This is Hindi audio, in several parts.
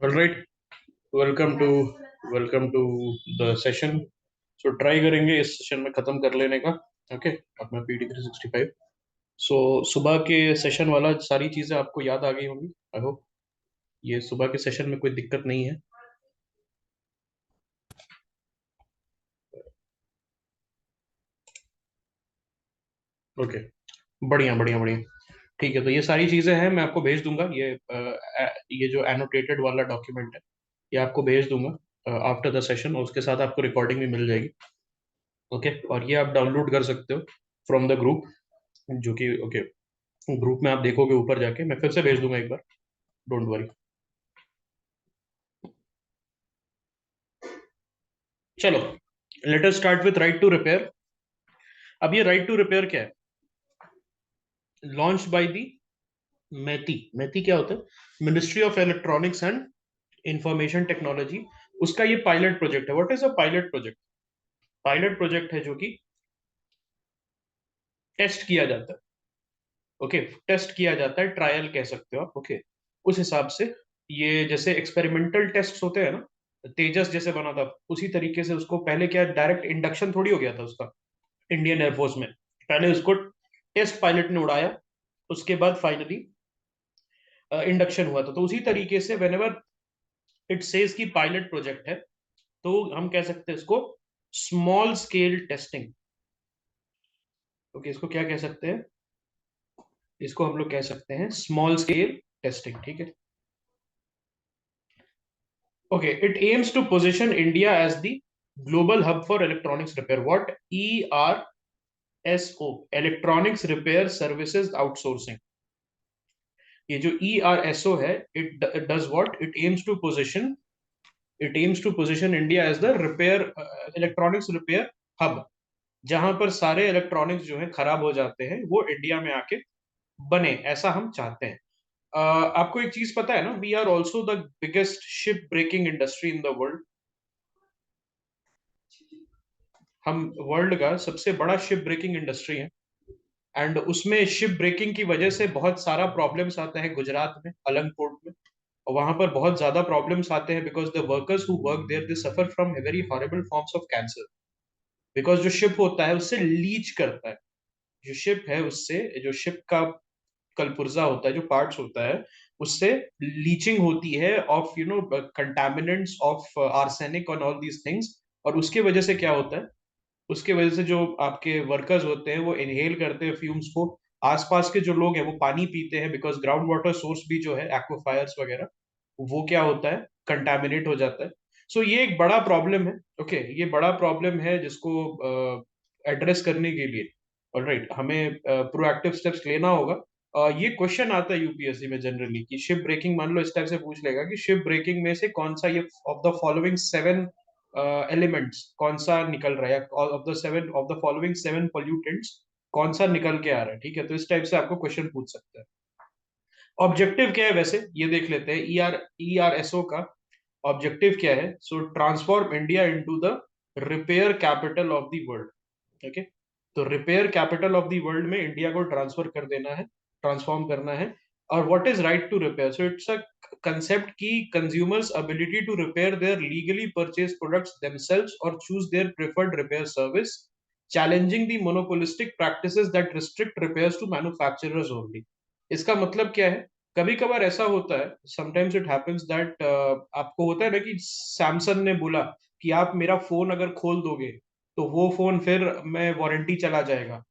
All right, welcome to welcome to the session. So try करेंगे इस सेशन में खत्म कर लेने का। ओके, अपना PD 365। सो सुबह के सेशन वाला सारी चीजें आपको याद आ गई होंगी, आई होप। ये सुबह के सेशन में कोई दिक्कत नहीं है। ओके, बढ़िया बढ़िया बढ़िया। ठीक है, तो ये सारी चीजें हैं, मैं आपको भेज दूंगा। ये जो एनोटेटेड वाला डॉक्यूमेंट है, ये आपको भेज दूंगा आफ्टर द सेशन, और उसके साथ आपको रिकॉर्डिंग भी मिल जाएगी। ओके, और ये आप डाउनलोड कर सकते हो फ्रॉम द ग्रुप, जो कि ओके, ग्रुप में आप देखोगे ऊपर जाके, मैं फिर से भेज दूंगा एक बार, डोंट वरी। चलो, let us start with right to repair. अब ये राइट टू रिपेयर क्या है? Launch by the MeitY. MeitY क्या होता है? Ministry of electronics and information technology. उसका ये पायलट प्रोजेक्ट है। What is a pilot project? Pilot project है जो कि टेस्ट किया जाता है। ओके, टेस्ट किया जाता है, ट्रायल कह सकते हो आप। ओके, उस हिसाब से ये जैसे एक्सपेरिमेंटल टेस्ट होते हैं ना, तेजस जैसे बना था, उसी तरीके से उसको पहले क्या, डायरेक्ट इंडक्शन थोड़ी हो गया था उसका इंडियन एयरफोर्स में। पहले उसको टेस्ट पायलट ने उड़ाया, उसके बाद फाइनली इंडक्शन हुआ था। तो उसी तरीके से वेन एवर इट सेज की पायलट प्रोजेक्ट है, तो हम कह सकते हैं इसको स्मॉल स्केल टेस्टिंग। ओके, इसको क्या कह सकते हैं? इसको हम लोग कह सकते हैं स्मॉल स्केल टेस्टिंग। ठीक है। Okay, it aims to position India as the global hub for electronics repair. What? ERSO, electronics repair services outsourcing. ये जो ERSO है, it does what? It aims to position India as the repair, electronics repair hub, जहां पर सारे इलेक्ट्रॉनिक्स जो है खराब हो जाते हैं वो इंडिया में आके बने, ऐसा हम चाहते हैं। आपको एक चीज पता है ना, we are also the biggest ship breaking industry in the world. हम वर्ल्ड का सबसे बड़ा शिप ब्रेकिंग इंडस्ट्री है। एंड उसमें शिप ब्रेकिंग की वजह से बहुत सारा प्रॉब्लम्स आता है गुजरात में, अलंग पोर्ट में। और वहां पर बहुत ज्यादा प्रॉब्लम्स आते हैं because the workers who work there they suffer from very horrible forms of cancer. Because जो शिप होता है उससे लीच करता है। जो शिप है उससे, जो शिप का कलपुर्जा होता है, जो पार्ट्स होता है, उससे लीचिंग होती है ऑफ कंटामिनेंट्स ऑफ आर्सेनिक और ऑल दीज थिंग्स। और उसके वजह से क्या होता है? उसके वजह से जो आपके वर्कर्स होते हैं वो इनहेल करते हैं फ्यूम्स को। आसपास के जो लोग हैं वो पानी पीते हैं, बिकॉज ग्राउंड वाटर सोर्स भी जो है एक्वाफायर्स वगैरह, वो क्या होता है, कंटामिनेट हो जाता है। सो ये एक बड़ा प्रॉब्लम है। ओके, ये बड़ा प्रॉब्लम है जिसको एड्रेस करने के लिए ऑलराइट हमें प्रोएक्टिव स्टेप्स लेना होगा। ये क्वेश्चन आता है यूपीएससी में जनरली कि शिप ब्रेकिंग, मान लो इस टाइप से पूछ लेगा कि शिप ब्रेकिंग में से कौन सा, ये of the following seven elements कौन सा निकल रहा है, of the following seven pollutants कौन सा निकल के आ रहा है। ठीक है, तो इस टाइप से आपको क्वेश्चन पूछ सकता है। ऑब्जेक्टिव क्या है वैसे, ये देख लेते हैं। ERSO का ऑब्जेक्टिव क्या है? So transform India into the repair capital of the world. Okay, तो repair capital of the world में इंडिया को ट्रांसफर कर देना है, ट्रांसफॉर्म करना है। और what is right to repair? So it's a concept की consumers ability to repair their legally purchase products themselves और choose their preferred repair service, challenging the monopolistic practices that restrict repairs to manufacturers only. इसका मतलब क्या है? कभी कभार ऐसा होता है, समटाइम्स इट हैपेंस दैट, आपको होता है ना कि सैमसंग ने बोला कि आप मेरा फोन अगर खोल दोगे तो वो फोन फिर मैं वारंटी चला जाएगा,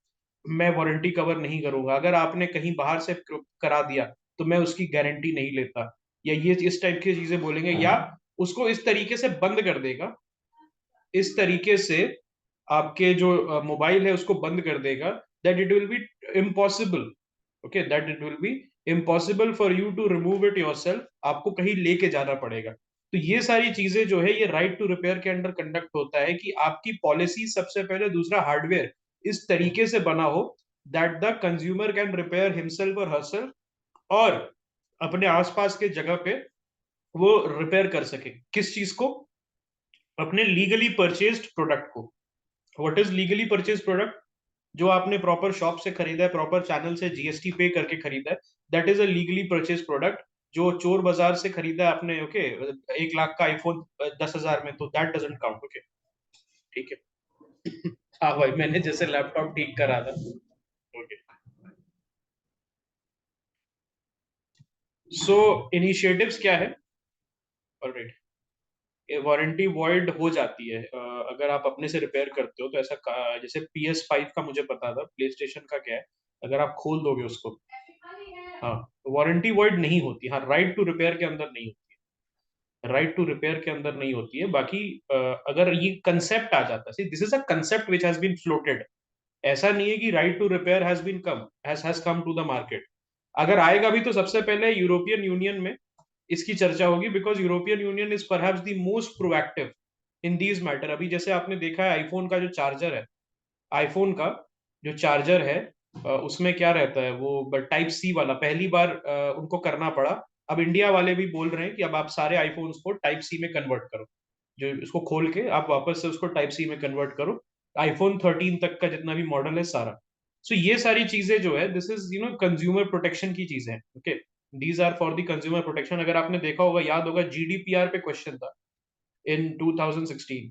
मैं वारंटी कवर नहीं करूंगा। अगर आपने कहीं बाहर से करा दिया तो मैं उसकी गारंटी नहीं लेता, या ये इस टाइप की चीजें बोलेंगे, या उसको इस तरीके से बंद कर देगा, इस तरीके से आपके जो मोबाइल है उसको बंद कर देगा, that it will be impossible. Okay, that it will be impossible for you to remove it yourself, आपको कहीं लेके जाना पड़ेगा। तो ये सारी चीजें जो है ये राइट टू रिपेयर के अंडर कंडक्ट होता है कि आपकी पॉलिसी सबसे पहले, दूसरा हार्डवेयर इस तरीके से बना हो that the consumer can repair himself और हरसेल्फ, और अपने आसपास के जगह पे वो रिपेयर कर सके। किस चीज को? अपने लीगली परचेज्ड प्रोडक्ट को। What is legally purchase product? जो आपने प्रॉपर शॉप से खरीदा है, प्रॉपर चैनल से GST पे करके खरीदा है, that is a legally purchase product. जो चोर बाजार से खरीदा आपने, ओके, 1 लाख का आईफोन 10,000 में, तो दैट डजंट काउंट, ओके, ठीक है। हाँ भाई, मैंने जैसे लैपटॉप ठीक करा था, ओके। सो इनिशिएटिव्स क्या है? ऑलराइट, वारंटी वॉइड हो जाती है अगर आप अपने से रिपेयर करते हो, तो ऐसा जैसे PS5 का मुझे पता था, प्ले स्टेशन का क्या है, अगर आप खोल दोगे उसको, हाँ, वारंटी वॉइड नहीं होती, हाँ, राइट टू रिपेयर के अंदर नहीं होती है, राइट टू रिपेयर के अंदर नहीं होती है। बाकी अगर ये कंसेप्ट आ जाता है, this is a concept which has been floated, ऐसा नहीं है कि right to repair has come to the market. अगर आएगा भी तो सबसे पहले यूरोपियन यूनियन में इसकी चर्चा होगी, because European union is perhaps the most proactive in these matter. अभी जैसे आपने देखा है आईफोन का जो चार्जर है, आईफोन का जो चार्जर है, उसमें क्या रहता है, वो टाइप सी वाला पहली बार उनको करना पड़ा। अब इंडिया वाले भी बोल रहे हैं कि अब आप सारे आईफोन्स को टाइप सी में कन्वर्ट करो, जो उसको खोल के आप वापस से उसको टाइप सी में कन्वर्ट करो, आईफोन 13 तक का जितना भी मॉडल है सारा। सो ये सारी चीजें जो है, दिस इज कंज्यूमर प्रोटेक्शन की चीजें हैं, okay, these are for the consumer protection. अगर आपने देखा होगा, याद होगा, GDPR पे क्वेश्चन था इन 2016,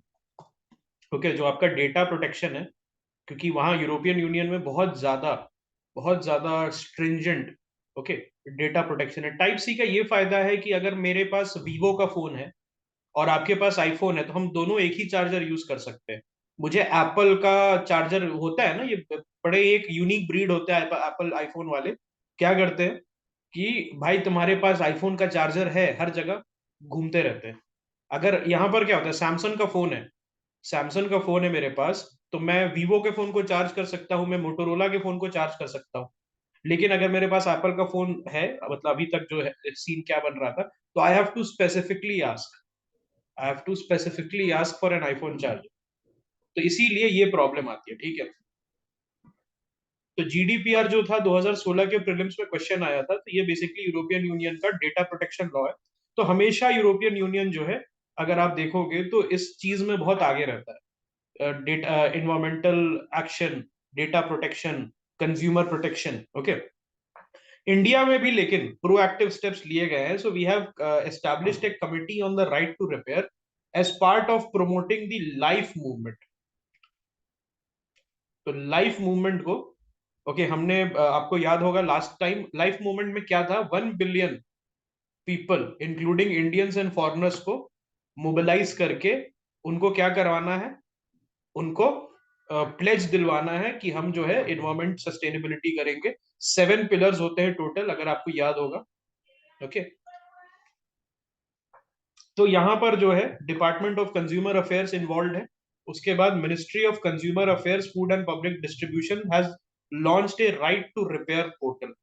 ओके, जो आपका डेटा प्रोटेक्शन है, क्योंकि वहां यूरोपियन यूनियन में बहुत ज्यादा स्ट्रिंजेंट, ओके, डेटा प्रोटेक्शन है। टाइप सी का ये फायदा है कि अगर मेरे पास वीवो का फोन है और आपके पास आईफोन है, तो हम दोनों एक ही चार्जर यूज कर सकते हैं। मुझे एप्पल का चार्जर होता है ना, ये बड़े एक यूनिक ब्रीड होता है एप्पल आईफोन वाले, क्या करते हैं कि भाई तुम्हारे पास आईफोन का चार्जर है, हर जगह घूमते रहते हैं। अगर यहाँ पर क्या होता है, सैमसंग का फोन है, सैमसंग का फोन है मेरे पास, तो मैं वीवो के फोन को चार्ज कर सकता हूँ, मैं मोटोरोला के फोन को चार्ज कर सकता हूँ। लेकिन अगर मेरे पास एप्पल का फोन है, मतलब अभी तक जो है सीन क्या बन रहा था, तो I have to specifically ask for an iPhone charger. तो इसीलिए ये प्रॉब्लम आती है, ठीक है। तो GDPR जो था 2016 के प्रीलिम्स में क्वेश्चन आया था, तो ये बेसिकली यूरोपियन यूनियन का डेटा प्रोटेक्शन लॉ है। तो हमेशा यूरोपियन यूनियन जो है, अगर आप देखोगे तो इस चीज में बहुत आगे रहता है, data environmental action, data protection, consumer protection, okay. India में भी लेकिन प्रोएक्टिव स्टेप्स लिए गए हैं। So we have established a committee on the right to repair as part of promoting the LiFE movement. तो लाइफ मूवमेंट को, ओके, हमने आपको याद होगा लास्ट टाइम लाइफ मूवमेंट में क्या था, 1 billion people including Indians and foreigners को मोबिलाइज करके उनको क्या करवाना है, उनको प्लेज दिलवाना है कि हम जो है इन्वायरमेंट सस्टेनेबिलिटी करेंगे। 7 पिलर्स होते हैं टोटल, अगर आपको याद होगा, ओके। तो यहां पर जो है department of consumer affairs involve है। उसके बाद ministry of consumer affairs, food and public distribution has launched a right to repair portal.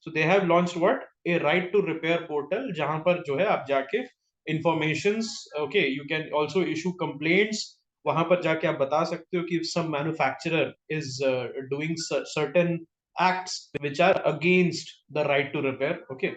So they have launched what, a right to repair portal, जहां पर जो है आप जाके informations, okay, you can also issue complaints. वहां पर जाके आप बता सकते हो कि some manufacturer is doing certain acts which are against the right to repair, okay.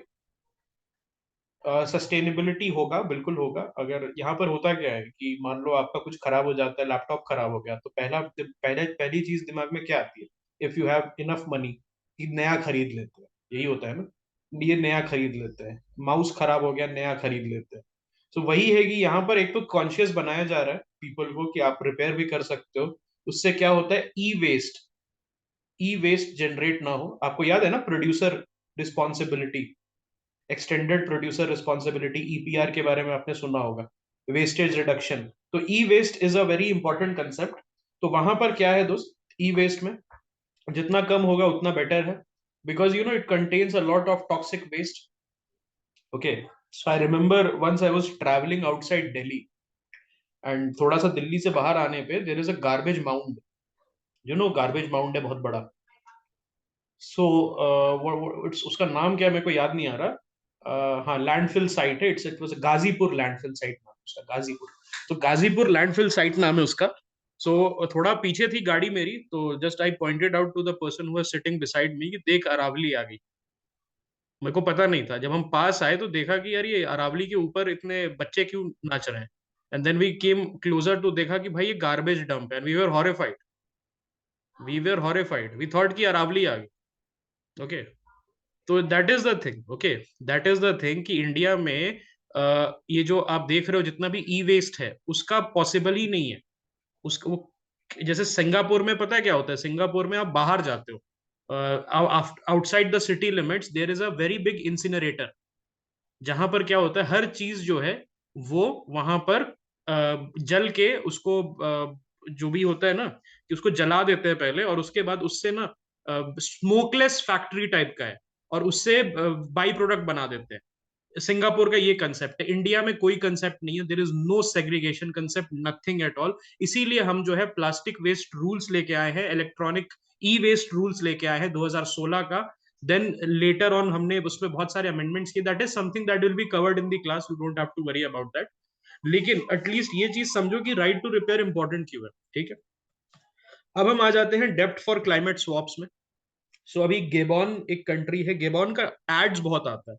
Sustainability होगा, बिल्कुल होगा। अगर यहाँ पर होता क्या है कि मान लो आपका कुछ खराब हो जाता है, लैपटॉप खराब हो गया, तो पहली चीज दिमाग में क्या आती है, if you have enough money, कि नया खरीद लेते हैं, यही होता है ना, ये नया खरीद लेते हैं। माउस खराब हो गया, नया खरीद लेते हैं। तो वही है कि यहाँ पर एक तो कॉन्शियस बनाया जा रहा है पीपल को कि आप रिपेयर भी कर सकते हो। उससे क्या होता है, ई वेस्ट जनरेट ना हो। आपको याद है ना, producer responsibility, extended producer responsibility, EPR के बारे में आपने सुना होगा, वेस्टेज रिडक्शन। तो e waste is a very important concept. तो वहां पर क्या है दोस्त, ई वेस्ट में जितना कम होगा उतना बेटर है, because it contains a lot of toxic waste, okay. So I remember once I was travelling outside Delhi, and थोड़ा सा दिल्ली से बाहर आने पे there is a garbage mound, garbage mound है बहुत बड़ा। सो उसका नाम क्या है, मेरे को याद नहीं आ रहा। हाँ, लैंडफिल साइट है, it was Ghazipur landfill site नाम है उसका, गाजीपुर। तो गाजीपुर लैंडफिल साइट नाम है उसका। सो थोड़ा पीछे थी गाड़ी मेरी, तो just I pointed out to the person who was sitting beside me कि देख, अरावली आ गई। मेरे को पता नहीं था, जब हम पास आए तो देखा कि यार ये अरावली के ऊपर इतने बच्चे क्यों नाच रहे हैं। And then we came closer to, देखा कि भाई ये गार्बेज डंप है, and we were horrified, we thought कि अरावली आ गई, ओके। तो that is the thing, okay, that is the thing कि इंडिया में ये जो आप देख रहे हो जितना भी ई वेस्ट है उसका पॉसिबल ही नहीं है। उसका वो, जैसे सिंगापुर में पता है क्या होता है, सिंगापुर में आप बाहर जाते हो, outside the city limits there is a very big incinerator, जहां पर क्या होता है हर चीज जो है वो वहां पर जल के उसको जो भी होता है ना कि उसको जला देते हैं पहले, और उसके बाद उससे ना स्मोकलेस फैक्ट्री टाइप का है, और उससे बाई प्रोडक्ट बना देते हैं। सिंगापुर का ये कंसेप्ट है, इंडिया में कोई कंसेप्ट नहीं है, there is no segregation concept, nothing at all. इसीलिए हम जो है प्लास्टिक वेस्ट रूल्स लेके आए हैं, इलेक्ट्रॉनिक ई वेस्ट रूल्स लेके आए हैं 2016 का। देन लेटर ऑन हमने उसमें बहुत सारे अमेंडमेंट्स किए, that is something that will be covered in the class, you don't have to worry about that. लेकिन एटलीस्ट ये चीज समझो कि राइट टू रिपेयर इंपॉर्टेंट क्यों है, ठीक है। अब हम आ जाते हैं डेप्ट फॉर क्लाइमेट स्वॉप्स में। सो अभी गेबॉन एक कंट्री है, गेबॉन का एड्स बहुत आता है।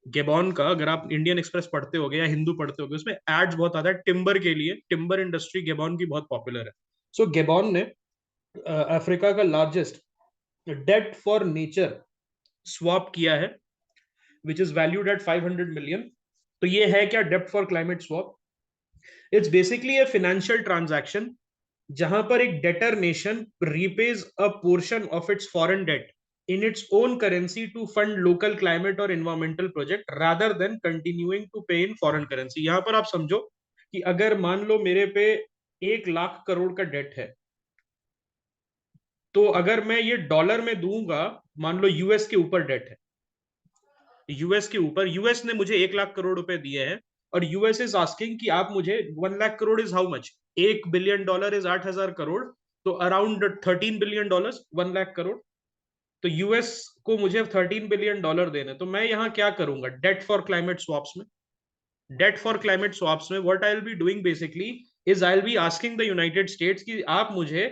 गेबॉन का अगर आप इंडियन एक्सप्रेस पढ़ते होगे या हिंदू पढ़ते होगे उसमें एड्स बहुत आता है टिम्बर के लिए, टिम्बर इंडस्ट्री गेबॉन की बहुत पॉपुलर है। सो गेबॉन ने अफ्रीका का largest debt for nature swap किया है, which is valued at 500 million. तो ये है क्या डेप्ट for climate swap? It's basically a financial transaction जहां पर एक debtor nation repays a portion of its foreign debt in its own currency to fund local climate or environmental project rather than continuing to pay in foreign currency। यहां पर आप समझो कि अगर मान लो मेरे पे 1 लाख करोड़ का डेट है, तो अगर मैं ये डॉलर में दूंगा, मान लो यूएस के ऊपर डेट है, यूएस के ऊपर, यूएस ने मुझे 1 लाख करोड़ रुपए दिए हैं, और यूएस इज आस्किंग कि आप मुझे 1 lakh crore is how much, 1 billion dollar is 8,000 crore, तो around 13 billion dollar, 1 lakh crore. तो यूएस को मुझे 13 बिलियन डॉलर देने, तो मैं यहाँ क्या करूंगा डेट फॉर क्लाइमेट स्वैप्स में? डेट फॉर क्लाइमेट स्वैप्स में what I will be doing basically is I will be asking the United states कि आप मुझे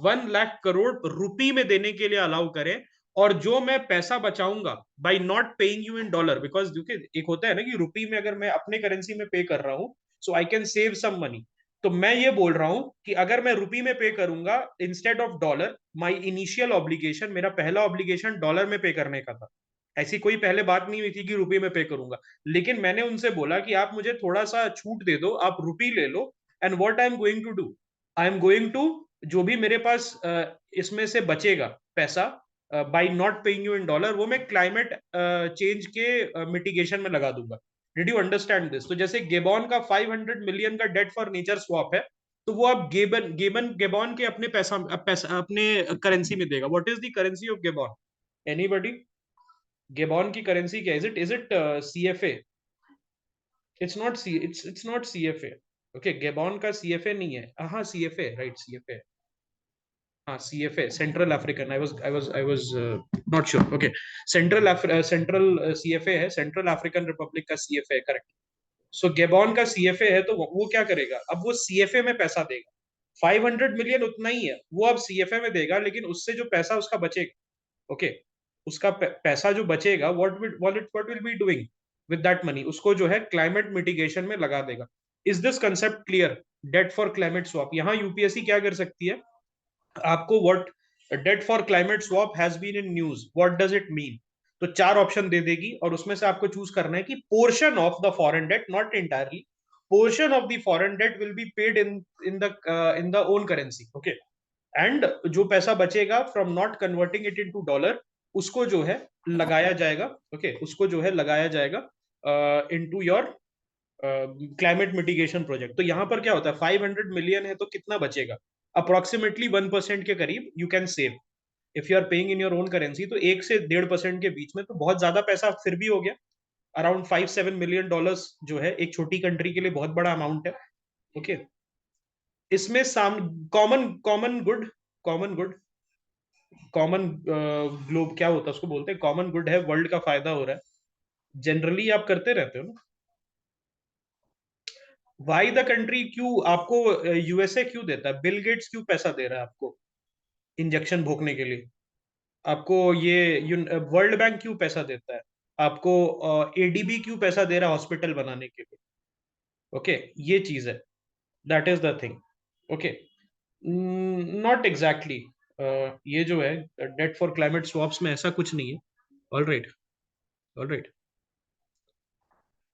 1 लाख करोड़ रुपी में देने के लिए अलाउ करें, और जो मैं पैसा बचाऊंगा by not paying you in dollar, because क्योंकि एक होता है ना कि रुपी में अगर मैं अपने करेंसी में पे कर रहा हूं, so I can save some money. तो मैं ये बोल रहा हूं कि अगर मैं रुपी में पे करूंगा instead of dollar, my initial obligation, मेरा पहला ऑब्लिगेशन डॉलर में पे करने का था, ऐसी कोई पहले बात नहीं हुई थी कि रुपये में पे करूंगा। लेकिन मैंने उनसे बोला कि आप मुझे थोड़ा सा छूट दे दो, आप रुपी ले लो, and what I am going to do, I am going to, जो भी मेरे पास इसमें से बचेगा पैसा by not paying you in dollar, वो मैं क्लाइमेट चेंज के मिटिगेशन में लगा दूंगा। Did you understand this? तो जैसे गेबॉन का 500 मिलियन का डेट फॉर नेचर स्वैप है, तो वो अब गेबॉन के अपने पैसा अपने करेंसी में देगा। What is the currency of Gabon? Anybody? Gabon की करेंसी क्या? Is it CFA? It's not C, it's not CFA. Okay, Gabon का सीएफए नहीं है, हाँ सीएफए, राइट, सीएफए, हाँ CFA, central African, I was not sure. Okay, central CFA है, सेंट्रल अफ्रीकन रिपब्लिक का सीएफए, करेक्ट। सो गेबॉन का सीएफए है, तो वो क्या करेगा, अब वो सीएफए में पैसा देगा। 500 मिलियन उतना ही है, वो अब सीएफए में देगा, लेकिन उससे जो पैसा उसका बचेगा, ओके, उसका पैसा जो बचेगा, what will be doing with that money, उसको जो है क्लाइमेट मिटिगेशन में लगा देगा। Is this concept clear? Debt for climate swap, यहाँ यूपीएससी क्या कर सकती है आपको, what debt for climate swap has been in news, what does it mean? तो 4 ऑप्शन दे देगी, और उसमें से आपको चूज करना है कि portion of the foreign debt, not entirely, portion of the foreign debt will be paid in the own currency, okay, and जो पैसा बचेगा from not converting it into dollar, उसको जो है लगाया जाएगा, ओके, उसको जो है लगाया जाएगा into your climate mitigation project. तो यहाँ पर क्या होता है, 500 मिलियन है तो कितना बचेगा? अप्रोक्सीमेटली 1% के करीब you can save if you are paying in your own currency. तो 1 से 1.5% के बीच में तो बहुत ज्यादा पैसा फिर भी हो गया, अराउंड 5-7 मिलियन डॉलर्स जो है एक छोटी कंट्री के लिए बहुत बड़ा अमाउंट है, ओके okay? इसमें साम common common good, common good, common globe क्या होता है उसको बोलते हैं, कॉमन गुड है, वर्ल्ड का फायदा हो रहा है, जनरली आप करते रहते हो ना। वाई द कंट्री, क्यों आपको यूएसए क्यों देता है, बिल गेट्स क्यों पैसा दे रहा है आपको इंजेक्शन भोगने के लिए, आपको ये वर्ल्ड बैंक क्यों पैसा देता है आपको, एडीबी क्यों पैसा दे रहा है हॉस्पिटल बनाने के लिए, ओके ये चीज है, that is the thing, okay. Not exactly, ये जो है डेट फॉर क्लाइमेट स्वैप्स में ऐसा कुछ नहीं है, ऑल राइट। ऑलराइट,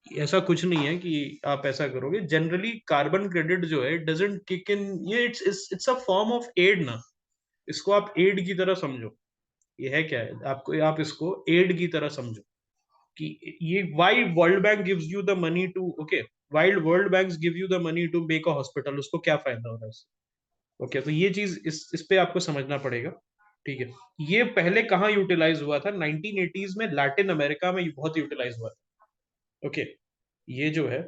ऐसा कुछ नहीं है कि आप ऐसा करोगे। जनरली कार्बन क्रेडिट जो है डजंट किक इन, ये it's a form of aid ना, इसको आप एड की तरह समझो। ये है क्या है आपको, आप इसको एड की तरह समझो कि ये why World Bank gives you the money to, okay, wild World Bank give you the money to make a hospital, उसको क्या फायदा हो रहा है इससे? ओके, तो ये चीज इस पे आपको समझना पड़ेगा। ठीक है, ये पहले कहाँ यूटिलाइज हुआ था? 1980s में लैटिन अमेरिका में बहुत यूटिलाइज हुआ था। ओके, ये जो है,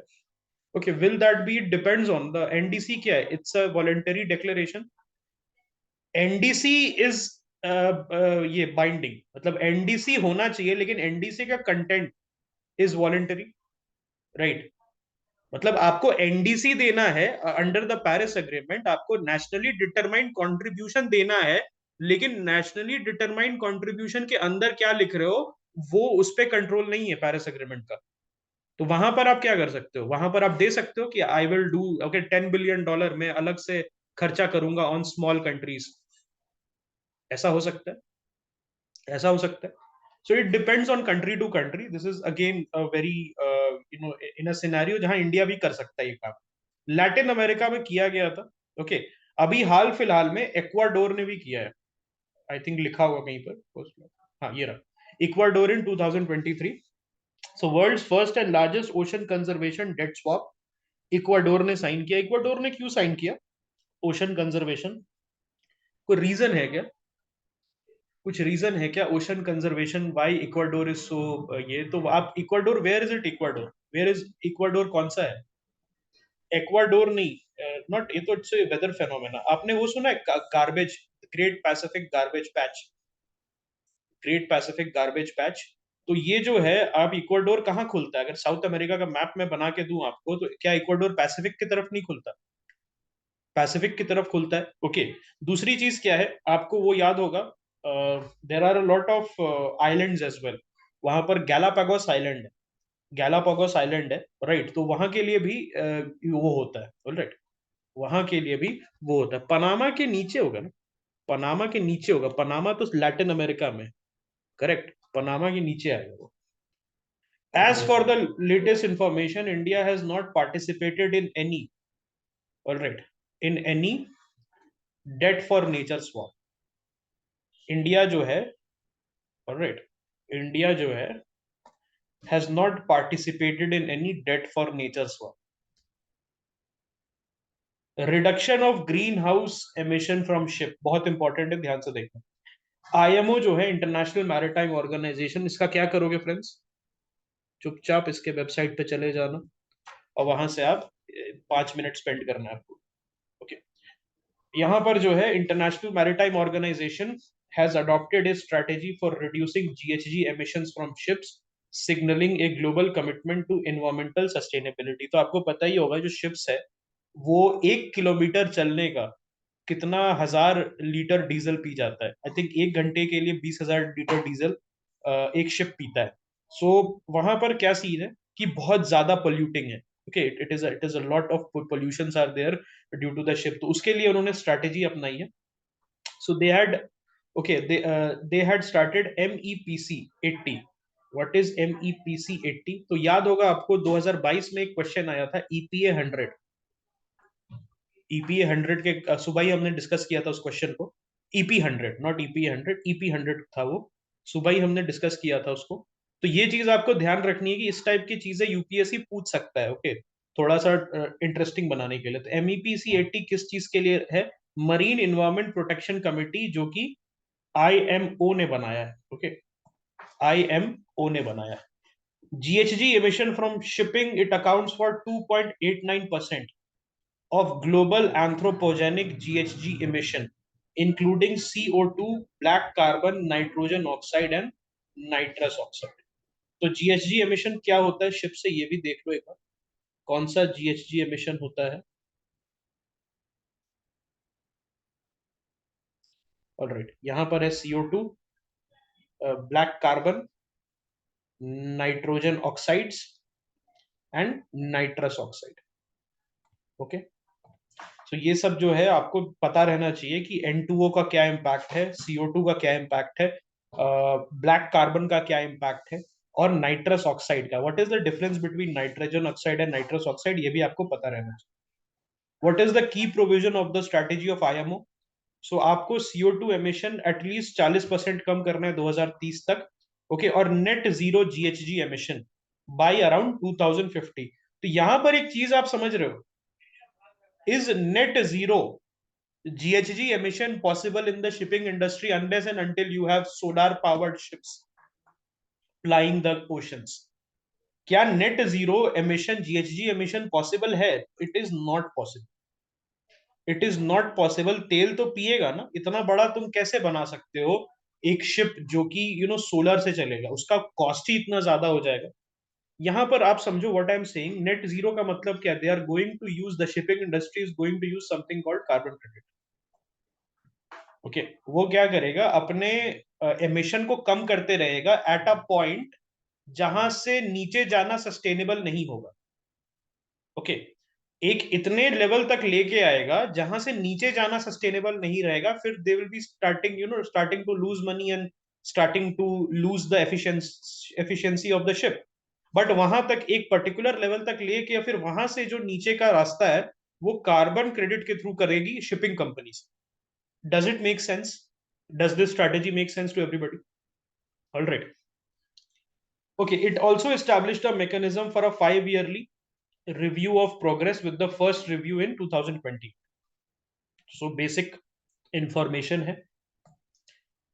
okay, will that be, depends on the NDC. क्या है? It's a voluntary declaration. NDC is ये बाइंडिंग, मतलब एनडीसी होना चाहिए, लेकिन एनडीसी का कंटेंट इज वॉलंटरी, राइट? मतलब आपको एनडीसी देना है अंडर द पेरिस एग्रीमेंट, आपको नेशनली डिटरमाइंड कंट्रीब्यूशन देना है, लेकिन नेशनली डिटरमाइंड कंट्रीब्यूशन के अंदर क्या लिख रहे हो वो उस पर कंट्रोल नहीं है पेरिस एग्रीमेंट का। तो वहां पर आप क्या कर सकते हो? वहां पर आप दे सकते हो कि I will do, okay, $10 billion मैं अलग से खर्चा करूंगा ऑन स्मॉल कंट्रीज। ऐसा हो सकता है, ऐसा हो सकता है। So it depends on country to country. This is again very in a scenario जहां इंडिया भी कर सकता है ये काम। लैटिन अमेरिका में किया गया था। ओके, अभी हाल फिलहाल में एक्वाडोर ने भी किया है। आई थिंक लिखा होगा कहीं पर उसमें। हाँ, ये रहा, Ecuador in 2023। So world's first and largest ocean conservation debt swap, Ecuador ने साइन किया। इक्वाडोर ने क्यों साइन किया ओशन कंजर्वेशन? कोई रीजन है क्या? कुछ रीजन है क्या ocean conservation, why Ecuador is so? ये तो आप Ecuador, where is it Ecuador, where is Ecuador, कौन सा है? एक्वाडोर नहीं, नॉट, ये तो इट्स वेदर फेनोमेना। आपने वो सुना है garbage, great Pacific garbage patch, great Pacific garbage patch? तो ये जो है, आप इक्वाडोर कहाँ खुलता है? अगर साउथ अमेरिका का मैप में बना के दूं आपको, तो क्या इक्वाडोर पैसिफिक की तरफ नहीं खुलता? पैसिफिक की तरफ खुलता है। ओके, दूसरी चीज क्या है, आपको वो याद होगा, there are a lot of islands as well. वहां पर गैलापागोस आइलैंड है, गैलापागोस आइलैंड है, राइट? तो वहां के लिए भी वो होता है, राइट? वहां के लिए भी वो होता है। पनामा के नीचे होगा ना, पनामा के नीचे होगा। पनामा तो लैटिन अमेरिका में, करेक्ट, पनामा के नीचे आएगा वो। As for the latest information, India has not participated in any, all right, in any debt for nature swap. India जो है, all right, इंडिया जो है has not participated in any debt for nature swap. Reduction of green house emission from ship, बहुत इंपॉर्टेंट है, ध्यान से देखना। आईएमओ जो है, इंटरनेशनल मैरिटाइम ऑर्गेनाइजेशन, इसका क्या करोगे फ्रेंड्स? चुपचाप इसके वेबसाइट पे चले जाना और वहां से आप 5 मिनट स्पेंड करना है आपको। ओके, यहाँ पर जो है, International Maritime Organization has adopted a strategy for reducing GHG emissions from ships, signalling a global commitment to environmental sustainability. तो आपको पता ही होगा, जो शिप्स है वो 1 किलोमीटर चलने का कितना हजार लीटर डीजल पी जाता है। आई थिंक 1 घंटे के लिए 20,000 लीटर डीजल एक शिप पीता है। सो वहां पर क्या सीन है कि बहुत ज्यादा पोल्यूटिंग है। Okay, it is a lot of pollutions are there due to the ship. तो उसके लिए उन्होंने स्ट्रैटेजी अपनाई है। So they had, okay, they had started MEPC 80। What is MEPC 80? तो याद होगा आपको, 2022 में एक क्वेश्चन आया था, EPA 100। ईपीए 100 के सुबह ही हमने डिस्कस किया था उस क्वेश्चन को। ईपी 100, नॉट ईपीए 100, ईपी 100 था वो। सुबह ही हमने डिस्कस किया था उसको। तो ये चीज आपको ध्यान रखनी है कि इस टाइप की चीजें यूपीएससी पूछ सकता है। ओके, थोड़ा सा इंटरेस्टिंग बनाने के लिए। तो एमईपीसी 80 किस चीज के लिए है? मरीन इन्वायरमेंट प्रोटेक्शन कमेटी, जो कि आईएमओ ने बनाया है। ओके, आईएमओ ने बनाया है। GHG emission from shipping, it accounts for 2.89% of global anthropogenic GHG emission, including CO2, black carbon, nitrogen oxide and nitrous oxide। तो GHG emission क्या होता है शिप से, ये भी देख लो एक बार, कौन सा GHG emission होता है? ऑलराइट, यहाँ पर है CO2, black carbon, nitrogen oxides and nitrous oxide. Okay, तो ये सब जो है आपको पता रहना चाहिए कि N2O का क्या इम्पैक्ट है, CO2 का क्या इम्पैक्ट है, ब्लैक कार्बन का क्या इम्पैक्ट है। और नाइट्रस ऑक्साइड का। What is the difference between nitrogen oxide and nitrous oxide, ये भी आपको पता रहना चाहिए। What is the key provision of the strategy of IMO? So आपको CO2 एमिशन एटलीस्ट 40% कम करना है 2030 तक, ओके, और net zero GHG emission by around 2050। तो यहां पर एक चीज आप समझ रहे हो, is net zero GHG emission possible in the shipping industry unless and until you have solar powered ships plying the oceans? क्या net zero emission GHG emission possible है? It is not possible, it is not possible. तेल तो पिएगा ना, इतना बड़ा तुम कैसे बना सकते हो एक शिप जो कि सोलर से चलेगा, उसका कॉस्ट ही इतना ज्यादा हो जाएगा। यहां पर आप समझो what I am saying, net zero का मतलब क्या, they are going to use, the shipping industry is going to use something called carbon credit. Okay, वो क्या करेगा, अपने एमिशन को कम करते रहेगा एट अ पॉइंट जहां से नीचे जाना सस्टेनेबल नहीं होगा। ओके, एक इतने लेवल तक लेके आएगा जहां से नीचे जाना सस्टेनेबल नहीं रहेगा, फिर they will be starting starting to lose money and starting to lose the efficiency of the ship. But वहां तक एक पर्टिकुलर लेवल तक लेके फिर वहां से जो नीचे का रास्ता है वो कार्बन क्रेडिट के थ्रू करेगी shipping companies. Does it make sense? Does this strategy make sense to everybody? All right. Okay. It also established a mechanism for a 5-yearly review of progress, with the first review in 2020. So basic information है.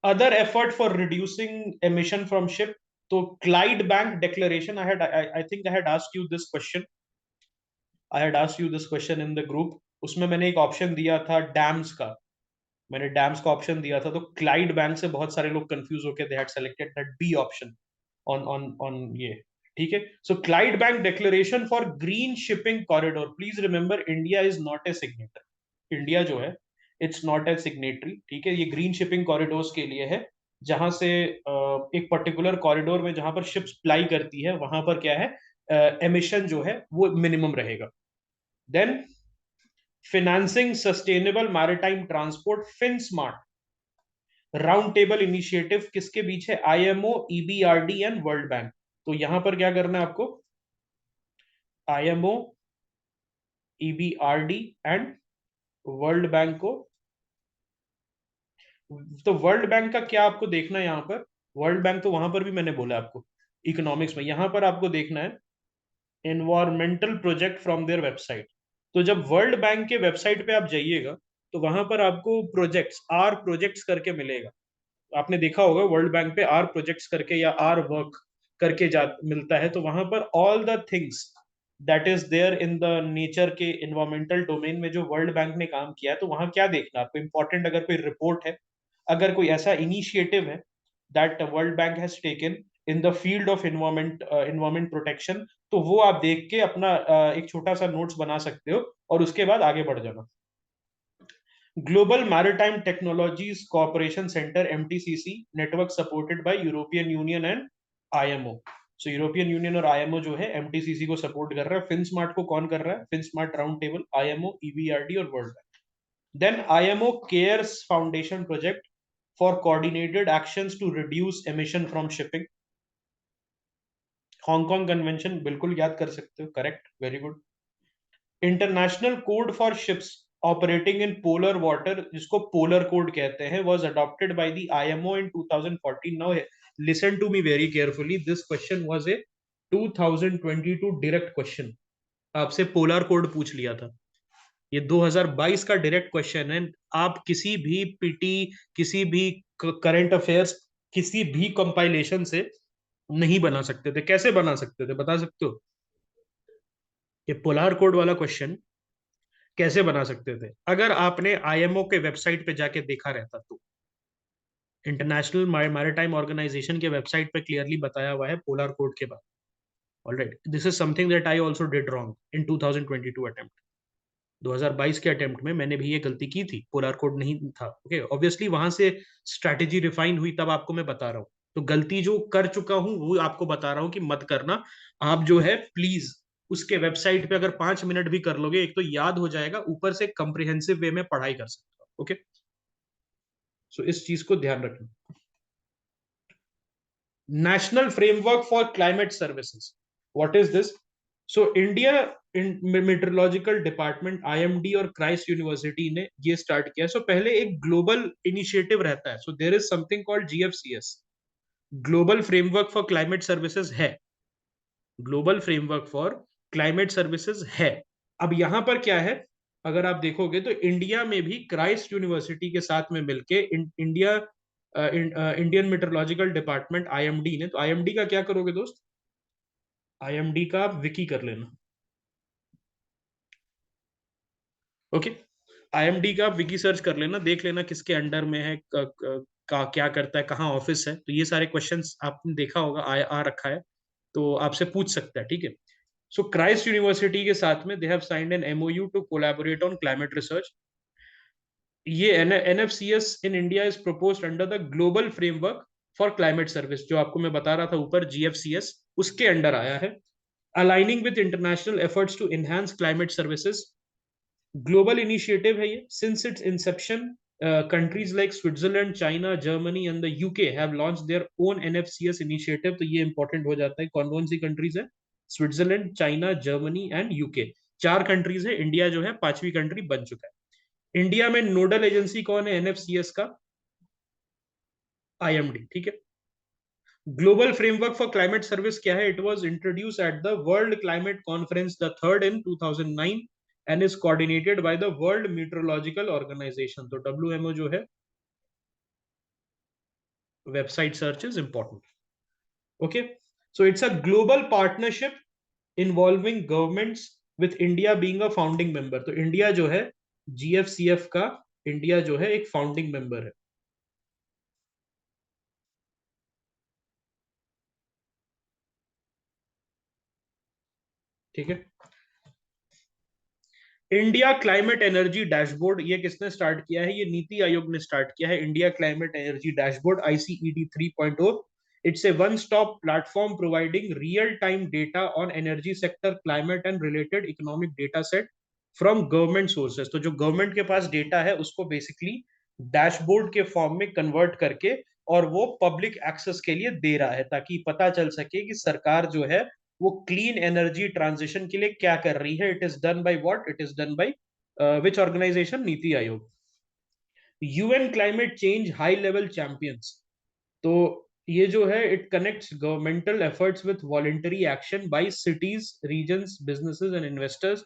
Other effort for reducing emission from ship. So Clyde Bank Declaration. I think I had asked you this question. I had asked you this question in the group. उसमें मैंने एक ऑप्शन दिया था डैम्स का, मैंने डैम्स का ऑप्शन दिया था, तो क्लाइड बैंक से बहुत सारे लोग कंफ्यूज होकर they had selected that B option on ये। ठीक है, so Clydebank declaration for green shipping corridor. Please remember, India is not a signatory, India जो है इट्स नॉट ए सिग्नेटरी। ठीक है, ये ग्रीन शिपिंग कॉरिडोर्स के लिए है, जहां से एक पर्टिकुलर कॉरिडोर में जहां पर शिप्स प्लाई करती है वहां पर क्या है, एमिशन जो है वो मिनिमम रहेगा। Then financing sustainable maritime transport, FIN SMART round table initiative किसके बीच है, IMO, EBRD and World Bank. तो यहां पर क्या करना है आपको, IMO, EBRD and World Bank को। तो वर्ल्ड बैंक का क्या आपको देखना है यहां पर, वर्ल्ड बैंक तो वहां पर भी मैंने बोला आपको इकोनॉमिक्स में, यहां पर आपको देखना है environmental project from their website. तो जब वर्ल्ड बैंक के वेबसाइट पे आप जाइएगा तो वहां पर आपको प्रोजेक्ट्स, आर प्रोजेक्ट्स करके मिलेगा। आपने देखा होगा वर्ल्ड बैंक पे आर प्रोजेक्ट्स करके या आर वर्क करके जा मिलता है, तो वहां पर all the things that is there in the nature के इन्वायरमेंटल डोमेन में जो वर्ल्ड बैंक ने काम किया है, तो वहां क्या देखना आपको इंपॉर्टेंट, अगर कोई रिपोर्ट है, अगर कोई ऐसा इनिशिएटिव है that world bank has taken in the field of environment protection, तो वो आप देख के अपना एक छोटा सा नोट्स बना सकते हो और उसके बाद आगे बढ़ जाना। Global Maritime Technologies Cooperation Center MTCC network supported by European Union and IMO. So European Union और IMO जो है MTCC को सपोर्ट कर रहा है। FinSmart को कौन कर रहा है, FinSmart round table, IMO, EBRD और world bank. Then IMO CARES Foundation project for coordinated actions to reduce emission from shipping. Hong Kong convention बिल्कुल याद कर सकते हो, correct, very good. International code for ships operating in polar water, जिसको पोलर कोड कहते हैं, was adopted by the IMO in 2014. Now listen to me very carefully, this question was a 2022 direct question। आपसे पोलर कोड पूछ लिया था, ये 2022 का डायरेक्ट क्वेश्चन है। आप किसी भी पीटी, किसी भी करंट अफेयर्स, किसी भी कंपाइलेशन से नहीं बना सकते थे। कैसे बना सकते थे बता सकते हो, ये पोलर कोड वाला क्वेश्चन कैसे बना सकते थे, अगर आपने IMO के वेबसाइट पे जाके देखा रहता तो। इंटरनेशनल मैरीटाइम ऑर्गेनाइजेशन के वेबसाइट पे क्लियरली बताया हुआ है पोलर कोड के बाद। Alright, this is something that I also did wrong in 2022 attempt. 2022 के अटेम्प्ट में मैंने भी ये गलती की थी, पोलर कोड नहीं था। ओके, ऑब्वियसली वहां से स्ट्रैटेजी रिफाइन हुई, तब आपको मैं बता रहा हूँ। तो गलती जो कर चुका हूं वो आपको बता रहा हूँ कि मत करना। आप जो है प्लीज उसके वेबसाइट पे अगर 5 मिनट भी कर लोगे, एक तो याद हो जाएगा, ऊपर से कंप्रिहेंसिव वे में पढ़ाई कर सकते हो। ओके, सो इस चीज को ध्यान रखना। National Framework for Climate Services. What is this? So India in Meteorological Department IMD और क्राइस्ट यूनिवर्सिटी ने ये स्टार्ट किया. सो पहले एक ग्लोबल इनिशिएटिव रहता है. So there is something called GFCS, global framework for climate services है. Global framework for climate services है. अब यहां पर क्या है, अगर आप देखोगे तो इंडिया में भी क्राइस्ट यूनिवर्सिटी के साथ में मिलके इंडियन मेट्रोलॉजिकल डिपार्टमेंट IMD ने, तो IMD का क्या करोगे दोस्त, IMD का आप विकी कर लेना. ओके, IMD का आप विकी सर्च कर लेना, देख लेना किसके अंडर में है, क्या करता है, कहाँ ऑफिस है. तो ये सारे क्वेश्चंस आपने देखा होगा, आ रखा है, तो आपसे पूछ सकता है. ठीक है. सो क्राइस्ट यूनिवर्सिटी के साथ में they have signed an MOU to collaborate on climate research. ये NFCS in India is proposed under the global framework for climate service, जो आपको मैं बता रहा था ऊपर, GFCS, उसके अंडर आया है. Aligning with international efforts to enhance climate services. Global initiative है ये. Since its inception, countries like Switzerland, China, Germany and the UK have launched their own NFCS initiative. तो ये इंपॉर्टेंट हो जाता है, कौन कौन सी कंट्रीज है, Switzerland, China, Germany and UK. 4 countries है, इंडिया जो है 5वीं कंट्री बन चुका है. इंडिया में नोडल एजेंसी कौन है NFCS का, IMD. ठीक है. Global framework for climate service क्या है, it was introduce at the world climate conference the third in 2009 and is coordinated by the world meteorological organisation. तो WMO जो है, website search is important. Okay, so it's a global partnership involving governments with India being a founding member. तो इंडिया जो है GFCF का, इंडिया जो है एक फाउंडिंग मेंबर है. ठीक है. इंडिया क्लाइमेट एनर्जी डैशबोर्ड, ये किसने स्टार्ट किया है, ये नीति आयोग ने स्टार्ट किया है. India climate energy dashboard ICED 3.0. It's a one stop platform providing real time data on energy sector, climate and related economic data set from government sources. तो जो गवर्नमेंट के पास डेटा है उसको बेसिकली डैशबोर्ड के फॉर्म में कन्वर्ट करके और वो पब्लिक एक्सेस के लिए दे रहा है, ताकि पता चल सके कि सरकार जो है वो क्लीन एनर्जी ट्रांजिशन के लिए क्या कर रही है. It is done by what, it is done by which organisation, NITI Aayog. UN climate change high level champions. तो ये जो है it connects governmental efforts with voluntary action by cities, regions, businesses and investors.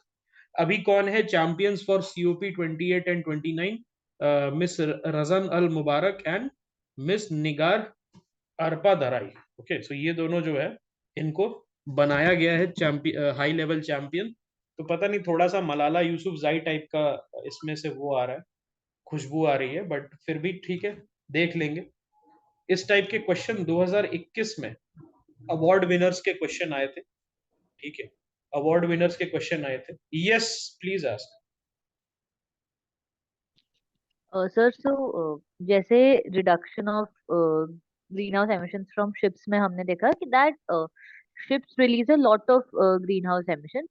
अभी कौन है champions for COP 28 and 29, miss Razan Al Mubarak and miss Nigar Arpadarai. Okay, so ये दोनों जो है इनको बनाया गया है चैंपियन, हाई लेवल चैंपियन. तो पता नहीं, थोड़ा सा मलाला यूसुफजाई टाइप का इसमें से वो आ रहा है, खुशबू आ रही है, बट फिर भी ठीक है, देख लेंगे. इस टाइप के क्वेश्चन 2021 में अवार्ड विनर्स के क्वेश्चन आए थे. ठीक है, अवार्ड विनर्स के क्वेश्चन आए थे. Yes, please ask. सर, सो जैसे reduction of green house emissions from ships में हमने देखा कि that ships release a lot of greenhouse emission.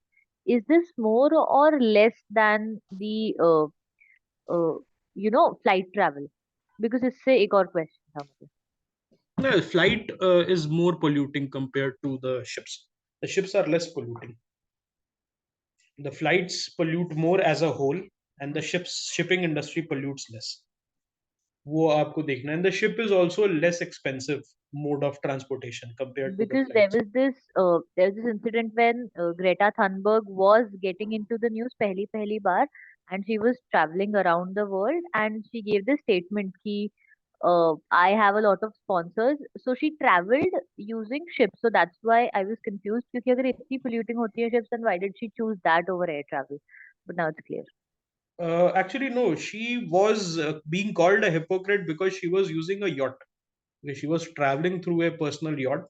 Is this more or less than the uh, flight travel? Because इससे एक और question था मुझे. No, flight is more polluting compared to the ships. The ships are less polluting. The flights pollute more as a whole, and the shipping industry pollutes less. वो आपको देखना है. And the ship is also less expensive mode of transportation compared to the Because flights. there was this incident when Greta Thunberg was getting into the news पहली बार, and she was traveling around the world, and she gave this statement कि I have a lot of sponsors. So she traveled using ships. So that's why I was confused, क्योंकि अगर इतनी polluting होती है ships, then why did she choose that over air travel? But now it's clear. Actually, no, she was being called a hypocrite because she was using a yacht. Okay, she was traveling through a personal yacht,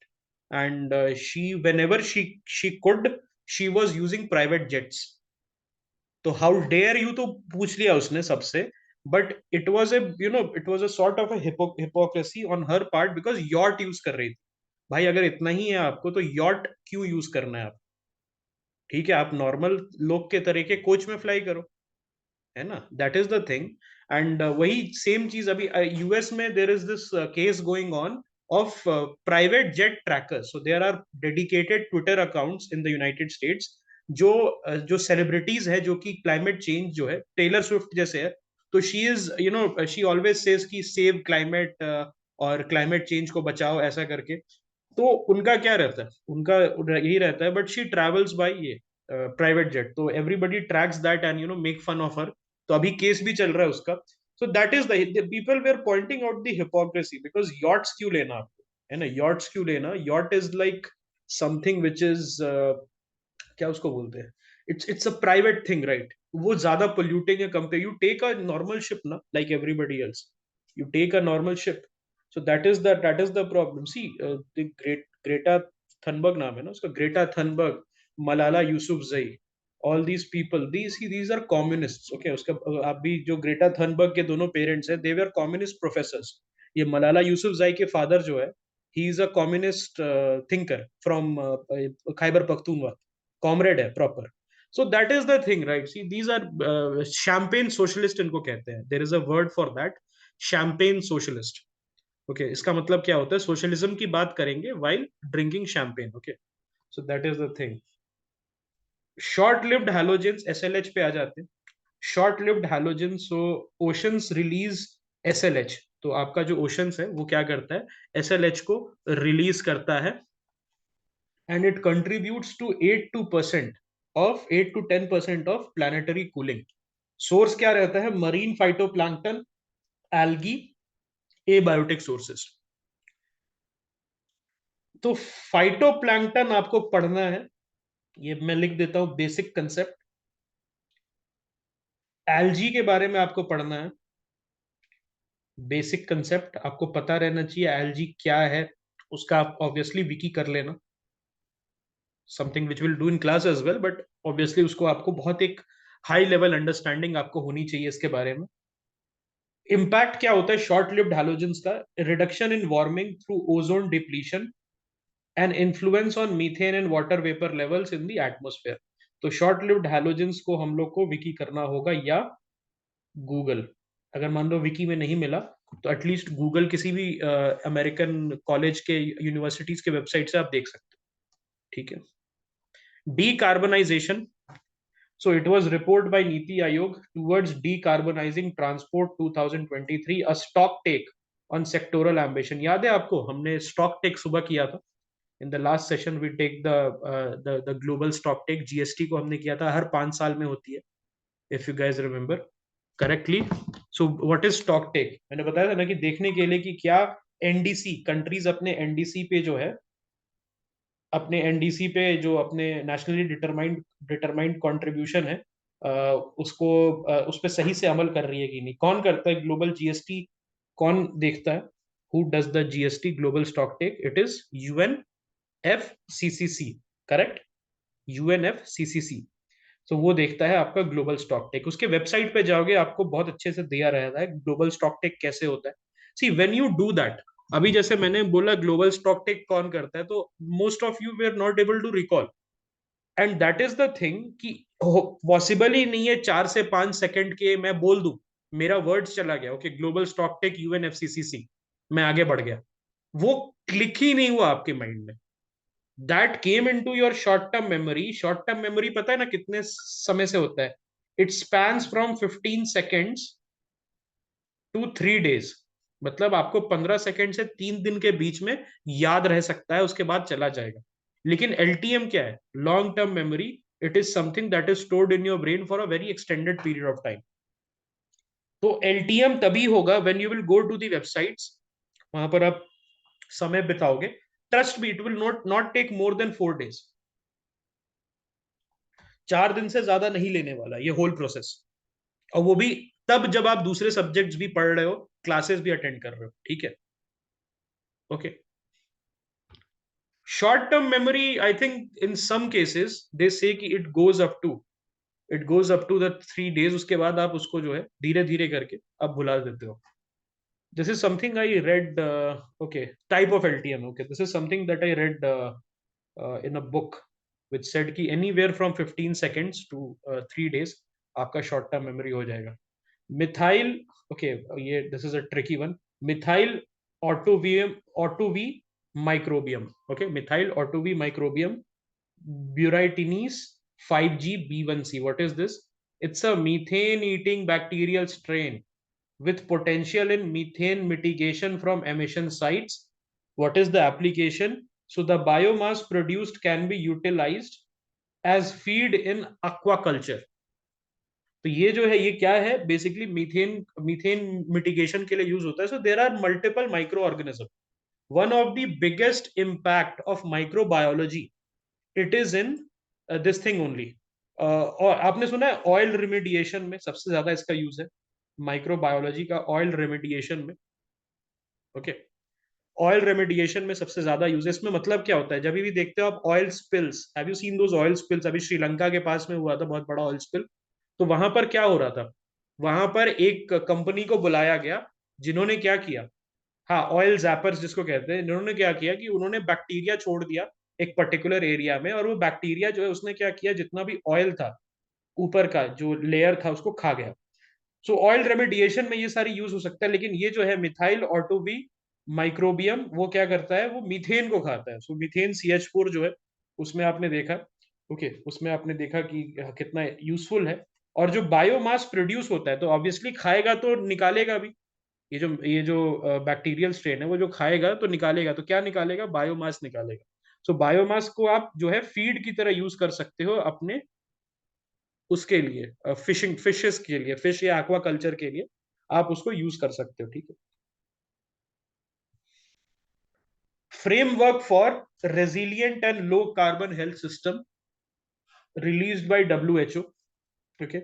and whenever she could, she was using private jets. तो हाउ डेयर यू, तो पूछ लिया उसने सबसे. But it was a sort of hypocrisy on her part, because yacht use कर रही थी. भाई अगर इतना ही है आपको, तो यॉट क्यों यूज करना है आप. ठीक है, आप नॉर्मल लोग के तरह के कोच में फ्लाई करो, है ना. That is the thing. And वही सेम चीज अभी US में there is this case going on of private jet trackers. So there are dedicated Twitter accounts in the United States जो जो सेलिब्रिटीज है जो कि क्लाइमेट चेंज जो है टेलर स्विफ्ट जैसे है, तो she is she always says कि सेव क्लाइमेट और क्लाइमेट चेंज को बचाओ ऐसा करके। तो उनका क्या रहता है, उनका यही रहता है, बट शी ट्रेवल्स बाय ये प्राइवेट जेट, तो everybody tracks that and make fun of her. तो अभी केस भी चल रहा है उसका। So that is the people were pointing out the hypocrisy, because yachts क्यों लेना आपको, है ना, यॉट्स क्यों लेना, yacht is like something which is क्या उसको बोलते हैं, it's a private thing, right. वो ज्यादा पोल्यूटिंग है compare, you take a normal ship ना, like everybody else, you take a normal ship. So that is the problem. See the Greta Thunberg नाम है ना उसका, Greta Thunberg, Malala Yousafzai, all these people, these are communists, okay. उसका आप भी जो ग्रेटा थनबर्ग के दोनों पेरेंट्स हैं, दे वर कम्युनिस्ट प्रोफेसर्स। ये मलाला यूसुफजई के फादर जो है, he is a communist thinker from Khyber Pakhtunkhwa, comrade है proper. So that is the thing, right. See these are champagne socialist इनको कहते हैं, there is a word for that, champagne socialist. Okay, इसका मतलब क्या होता है, सोशलिज्म की बात करेंगे while drinking champagne, okay. So that is the thing. Short lived halogens, SLH पे आ जाते हैं। Short lived halogen, so oceans release SLH, तो आपका जो ओशंस है वो क्या करता है, एसएलएच को रिलीज करता है, and it contributes to 8 to 10% of planetary cooling. Source क्या रहता है, marine phytoplankton, algae, abiotic sources. तो फाइटोप्लैंक्टन आपको पढ़ना है, ये मैं लिख देता हूं बेसिक कंसेप्ट। एल्गी के बारे में आपको पढ़ना है, बेसिक कंसेप्ट आपको पता रहना चाहिए, एल्गी क्या है उसका आप ऑब्वियसली विकी कर लेना, something which will do in class as well, but obviously उसको आपको बहुत एक हाई लेवल अंडरस्टैंडिंग आपको होनी चाहिए इसके बारे में। इम्पैक्ट क्या होता है शॉर्ट लिव्ड हैलोजेंस का, reduction in warming through ozone depletion and influence on methane and water vapour levels in the atmosphere. तो शॉर्ट लिव्ड हैलोजेंस को हम लोग को विकी करना होगा, या गूगल, अगर मान लो विकी में नहीं मिला तो एटलीस्ट गूगल, किसी भी अमेरिकन कॉलेज के यूनिवर्सिटीज के वेबसाइट से आप देख सकते हो, ठीक है। Decarbonisation, so it was report by Niti Aayog towards decarbonizing transport 2023, a stock take on sectoral ambition। याद है आपको, हमने स्टॉक टेक सुबह किया था, in the last session we take the global stock take, GST को हमने किया था, हर 5 साल में होती है, if you guys remember correctly. So what is stock take, मैंने बताया था ना कि देखने के लिए कि क्या एनडीसी कंट्रीज अपने एनडीसी पे जो है, अपने एनडीसी पे जो अपने नेशनली डिटरमाइंड डिटरमाइंड कंट्रीब्यूशन है, उसको उस पर सही से अमल कर रही है कि नहीं। कौन करता है ग्लोबल जीएसटी, कौन देखता है, who does the GST global stock take, it is UNFCCC, correct, UNFCCC. तो वो देखता है आपका ग्लोबल स्टॉक टेक, उसके वेबसाइट पे जाओगे आपको बहुत अच्छे से दिया रहता है ग्लोबल स्टॉक टेक कैसे होता है। See when you do that, अभी जैसे मैंने बोला ग्लोबल स्टॉक टेक कौन करता है, तो most of you we are not able to recall, and that is the thing कि पॉसिबल ही नहीं है 4 से 5 सेकंड के मैं बोल दूं, मेरा वर्ड्स चला गया, okay, global stock take UNFCCC, मैं आगे बढ़ गया, वो क्लिक ही नहीं हुआ आपके माइंड में, that came into your short term memory. Short term memory पता है ना कितने समय से होता है, it spans from 15 seconds to 3 days, मतलब आपको 15 सेकेंड से 3 दिन के बीच में याद रह सकता है, उसके बाद चला जाएगा। लेकिन एलटीएम क्या है, long term memory, it is something that is stored in your brain for a very extended period of time. तो एलटीएम तभी होगा when you will go to the websites, वहां पर आप समय बिताओगे, trust me, it will not take more than 4 days, 4 दिन से ज्यादा नहीं लेने वाला ये होल प्रोसेस, और वो भी तब जब आप दूसरे सब्जेक्ट्स भी पढ़ रहे हो, क्लासेस भी अटेंड कर रहे हो, ठीक है, okay. Short term memory, I think in some cases they say कि it goes up to the 3 days, उसके बाद आप उसको जो है धीरे धीरे करके आप भुला देते हो। This is something I read, okay, type of LTM, okay, this is something that I read in a book which said कि anywhere from 15 seconds to 3 days आपका शॉर्ट टर्म मेमोरी हो जाएगा। मिथाइल, ओके, ये this is a tricky one, methyl ऑटोवी माइक्रोबियम, ओके, मिथाइल ऑटोवी माइक्रोबियम butyritinase 5G B1C. What is this? It's a methane eating bacterial strain with potential in methane mitigation from emission sites. What is the application? So the biomass produced can be utilized as feed in aquaculture. तो ये जो है, ये क्या है, बेसिकली मीथेन, मीथेन मिटिगेशन के लिए यूज होता है. So there are multiple micro organism. One of the biggest impact of microbiology, it is in this thing only. और आपने सुना है ऑयल रिमेडिएशन में सबसे ज्यादा इसका यूज है, माइक्रोबायोलॉजी का ऑयल रेमेडिएशन में. ओके, ऑयल रेमेडिएशन में सबसे ज्यादा यूज है. इसमें मतलब क्या होता है, जब भी देखते हो आप oil spills, have you seen those oil spills? अभी श्रीलंका के पास में हुआ था बहुत बड़ा ऑयल स्पिल. तो वहां पर क्या हो रहा था, वहां पर एक कंपनी को बुलाया गया जिन्होंने क्या किया, हाँ, ऑयल जैपर्स जिसको कहते हैं, इन्होंने क्या किया कि उन्होंने बैक्टीरिया छोड़ दिया एक पर्टिकुलर एरिया में, और वो बैक्टीरिया जो है उसने क्या किया, जितना भी ऑयल था ऊपर का जो लेयर था उसको खा गया. सो ऑयल रेमेडिएशन में ये सारी यूज हो सकता है, लेकिन ये जो है मिथाइल ऑटोबी माइक्रोबियम, वो क्या करता है, वो मीथेन को खाता है. सो मीथेन CH4 जो है, उसमें आपने देखा, ओके, उसमें आपने देखा कि कितना यूजफुल है. और जो बायोमास प्रोड्यूस होता है, तो ऑब्वियसली खाएगा तो निकालेगा भी. ये जो बैक्टीरियल स्ट्रेन है, वो जो खाएगा तो निकालेगा, तो क्या निकालेगा, बायोमास निकालेगा. सो बायोमास को आप जो है फीड की तरह यूज कर सकते हो अपने उसके लिए, फिशेस के लिए, फिश या एक्वा कल्चर के लिए आप उसको यूज कर सकते हो. ठीक है. Framework for resilient and low carbon health system released by WHO. Okay,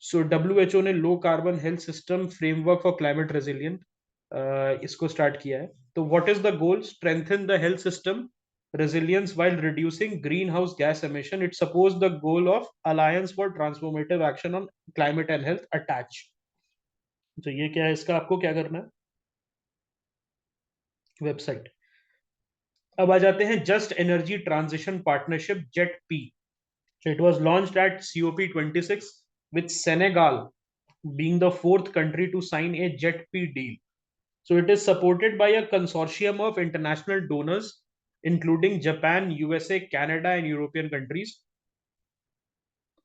so WHO ने low carbon health system framework for climate resilient इसको स्टार्ट किया है. तो what is the goal? Strengthen the health system resilience while reducing greenhouse gas emission. It supports the goal of Alliance for Transformative Action on Climate and Health attach. तो ये क्या है, इसका आपको क्या करना है, वेबसाइट. अब आ जाते हैं just energy transition partnership, jet P. So it was launched at COP26 with Senegal being the fourth country to sign a JETP deal. So it is supported by a consortium of international donors, including Japan, USA, Canada and European countries.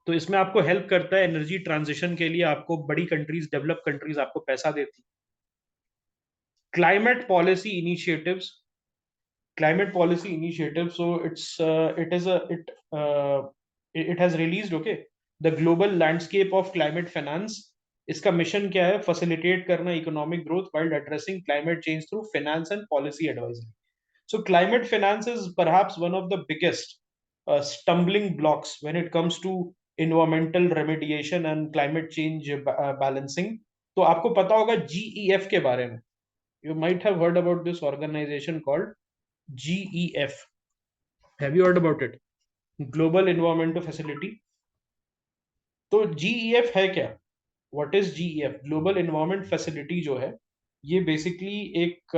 तो इसमें आपको हेल्प करता है एनर्जी ट्रांजिशन के लिए, आपको बड़ी कंट्रीज, डेवलप कंट्रीज आपको पैसा देती. Climate policy initiatives, climate policy initiative. So it is a it has released, okay, the global landscape of climate finance. इसका मिशन क्या है, फैसिलिटेट करना economic growth while addressing climate change through finance and policy advisory. So climate finance is perhaps one of the biggest stumbling blocks when it comes to environmental remediation and climate change balancing. तो आपको पता होगा GEF के बारे में. You might have heard about this organization called GEF. Have you heard about it? Global Environmental Facility. तो GEF है क्या? What is GEF? Global Environment Facility जो है, ये बेसिकली एक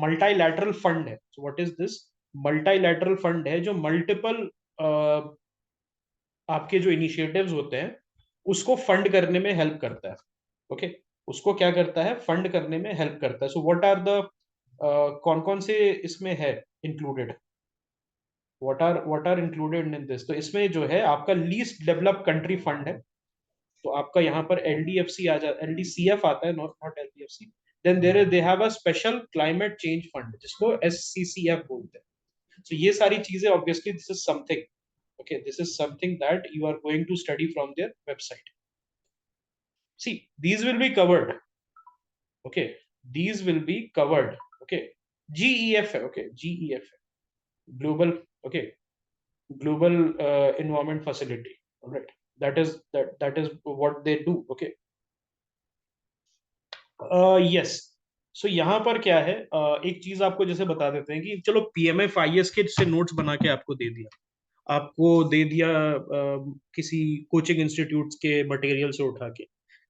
मल्टीलैटरल फंड है. So what is this? Multilateral fund है जो मल्टीपल आपके जो इनिशिएटिव्स होते हैं उसको फंड करने में हेल्प करता है. ओके, उसको क्या करता है, फंड करने में हेल्प करता है. सो व्हाट आर द कौन कौन से इसमें है included, what are included in this? तो इसमें जो है आपका लीस्ट डेवलप कंट्री फंड है. तो आपका यहाँ पर LDFC आ जा, LDCF आता है, not LDFC. Then they have a special climate change fund जिसको SCCF बोलते हैं. So ये सारी चीजें obviously this is something, okay, this is something that you are going to study from their website. See, these will be covered, okay, these will be covered. Okay, GEF है, okay, GEF है, global, okay, global environment facility. All right, that is what they do. Okay, yes. सो यहाँ पर क्या है, एक चीज आपको जैसे बता देते हैं कि चलो PMFIS के से नोट्स बना के आपको दे दिया, आपको दे दिया किसी कोचिंग इंस्टीट्यूट के मटेरियल से उठा के.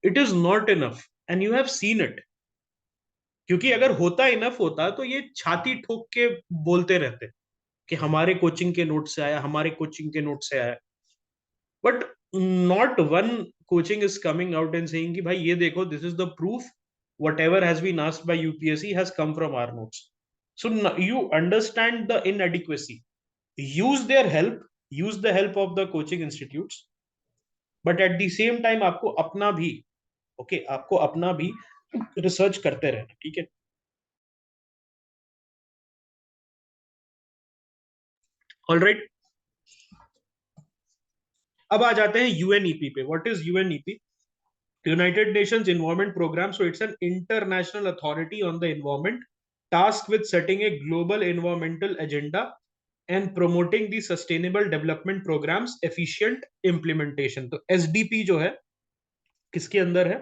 It is not enough and you have seen it. क्योंकि अगर होता इनफ होता तो ये छाती ठोक के बोलते रहते कि हमारे कोचिंग के नोट से आया, हमारे कोचिंग के नोट से आया. But not one coaching is coming out and saying कि भाई ये देखो, this is the proof whatever has been asked by UPSC has come from our notes. So you understand the inadequacy. Use their help, use the help of the coaching institutes, but at the same time आपको अपना भी, ओके, आपको अपना भी रिसर्च करते रहना, ठीक है? ऑल राइट, अब आ जाते हैं यूएनईपी पे. What is UNEP? United Nations Environment Program. So it's an international authority on the environment, tasked with setting a global environmental agenda and promoting the sustainable development programs efficient implementation. तो SDP जो है किसके अंदर है?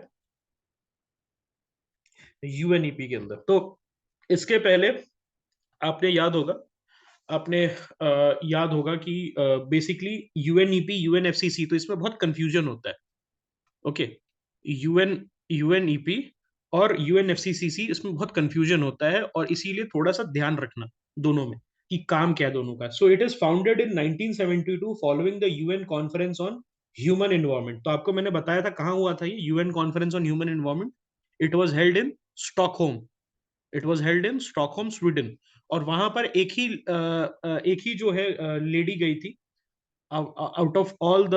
यूएनईपी के अंदर. तो इसके पहले आपने याद होगा, आपने याद होगा कि बेसिकली यूएनईपी यूएनएफसीसी, तो इसमें बहुत कंफ्यूजन होता है. ओके, यूएनईपी और यूएनएफसीसीसी, इसमें बहुत कंफ्यूजन होता है, और इसीलिए थोड़ा सा ध्यान रखना दोनों में कि काम क्या है दोनों का. सो it is founded in 1972 following the UN conference on human environment. तो आपको मैंने बताया था कहाँ हुआ था ये UN conference on human environment. It was held in Stockholm. It was held in Stockholm, Sweden. और वहां पर एक ही जो है लेडी गई थी. Out of all the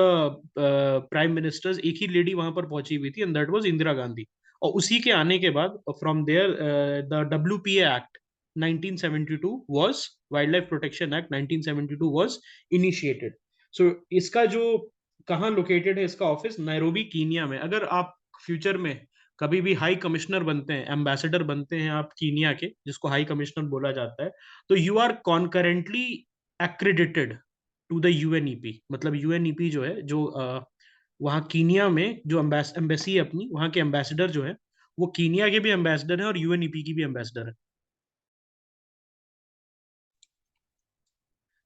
prime ministers एक ही लेडी वहां पर पहुंची हुई थी, and that was Indira Gandhi. और उसी के आने के बाद from there the WPA act 1972 was, wildlife protection act 1972 was initiated. So इसका जो कहाँ लोकेटेड है इसका ऑफिस? नैरोबी, कीनिया में. अगर आप फ्यूचर में कभी भी हाई कमिश्नर बनते हैं, एम्बेसडर बनते हैं आप कीनिया के, जिसको हाई कमिश्नर बोला जाता है, तो you are concurrently accredited to the UNEP. मतलब यूएनईपी जो है, जो वहाँ कीनिया में जो एम्बेसी है अपनी, वहाँ के एम्बेसडर जो है वो कीनिया के भी एम्बेसडर हैं और यूएनईपी की भी एम्बेसडर है.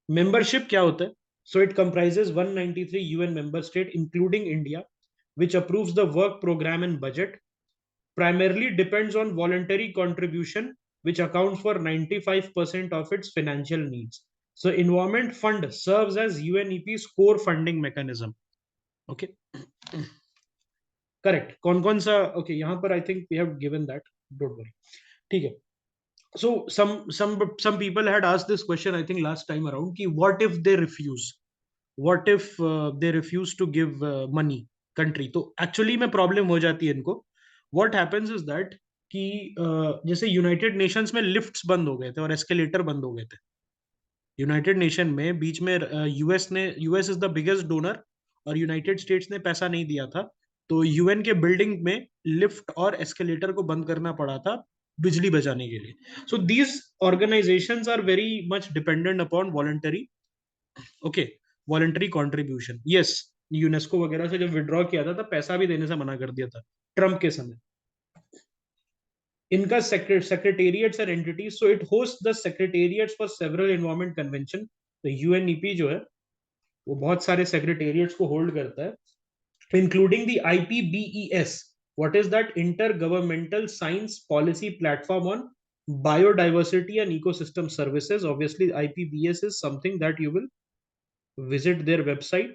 मेंबरशिप क्या होता है? So it comprises 193 UN member state including India, which approves the work program and budget, primarily depends on voluntary contribution, which accounts for 95% of its financial needs. So environment fund serves as UNEP's core funding mechanism. Okay. Correct. कौन कौन सा? ओके, यहाँ पर I think we have given that, don't worry. ठीक है. So some people had asked this question, I think, last time around, कि what if they refuse? What if they refuse to give money country? तो actually में प्रॉब्लम हो जाती है इनको. What happens is that कि जैसे यूनाइटेड नेशंस में लिफ्ट्स बंद हो गए थे और एस्केलेटर बंद हो गए थे. यूनाइटेड नेशन में बीच में US is the biggest donor, और यूनाइटेड स्टेट्स ने पैसा नहीं दिया था. तो यूएन के बिल्डिंग में लिफ्ट और एस्केलेटर को बंद करना पड़ा था बिजली बचाने के लिए. So these organisations are very much dependent upon voluntary, okay, voluntary contribution. Yes, UNESCO वगैरह से जब विड्रॉ किया था तब पैसा भी देने से मना कर दिया था ट्रम्प के समय. इनका सेक्रेटेरिएट्स और entities. So it host the secretariats for several environment convention. तो यूएनईपी जो है वो बहुत सारे सेक्रेटेरिएट्स को होल्ड करता है, including the IPBES. What is that? Inter governmental science policy platform on biodiversity and ecosystem services. Obviously IPBES is something that you will visit their website.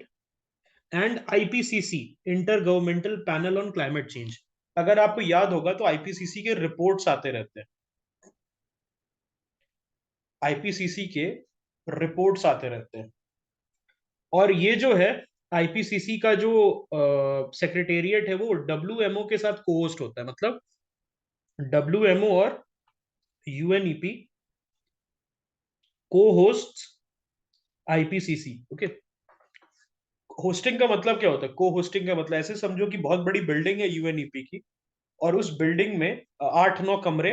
And IPCC, intergovernmental panel on climate change. अगर आपको याद होगा तो IPCC के रिपोर्ट्स आते रहते हैं. आईपीसीसी के रिपोर्ट्स आते रहते हैं. और ये जो है आईपीसीसी का जो सेक्रेटेरिएट है वो WMO के साथ कोहोस्ट होता है. मतलब WMO और यूएनईपी को होस्ट आईपीसीसी. ओके. होस्टिंग का मतलब क्या होता है? को होस्टिंग का मतलब ऐसे समझो कि बहुत बड़ी बिल्डिंग है यूएनईपी की, और उस बिल्डिंग में 8-9 कमरे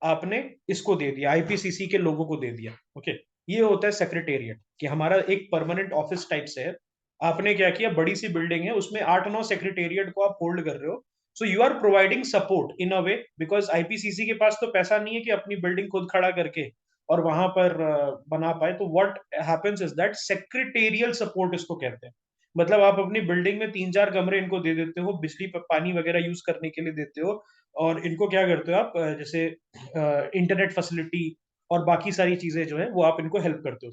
आपने इसको दे दिया, आईपीसीसी के लोगों को दे दिया. ओके. ये होता है सेक्रेटेरिएट, कि हमारा एक परमानेंट ऑफिस टाइप से है. आपने क्या किया, बड़ी सी बिल्डिंग है, उसमें 8-9 सेक्रेटेरिएट को आप होल्ड कर रहे हो. So you are providing support in a way, because IPCC के पास तो पैसा नहीं है कि अपनी बिल्डिंग खुद खड़ा करके और वहां पर बना पाए. तो what happens is that secretarial support इसको कहते हैं. मतलब आप अपनी बिल्डिंग में 3-4 कमरे इनको दे देते हो, बिजली पानी वगैरह यूज करने के लिए देते हो, और इनको क्या करते हो आप, जैसे इंटरनेट फैसिलिटी और बाकी सारी चीजें जो है वो आप इनको हेल्प करते हो.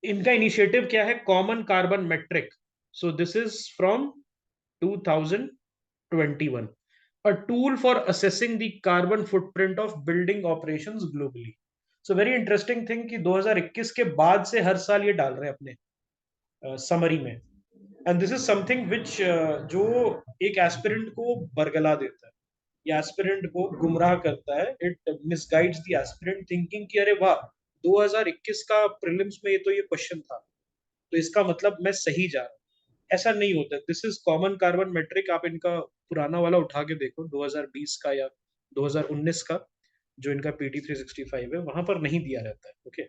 इनका इनिशिएटिव क्या है? Common carbon metric. So this is from 2021. a tool for assessing the carbon footprint of building operations globally. So very interesting thing कि 2021 के बाद से हर साल ये डाल रहे हैं अपने समरी में. एंड दिस इज समथिंग विच जो एक एस्पिरेंट को बरगला देता है, ये एस्पिरेंट को गुमराह करता है. इट मिसगाइड्स द एस्पिरेंट थिंकिंग कि अरे वाह, 2021 का प्रीलिम्स में ये तो ये क्वेश्चन था, तो इसका मतलब मैं सही जा रहा हूँ. ऐसा नहीं होता. This is common carbon metric. आप इनका पुराना वाला उठा के देखो, 2020 का या 2019 का, जो इनका पीटी 365 है, वहां पर नहीं दिया रहता है. Okay,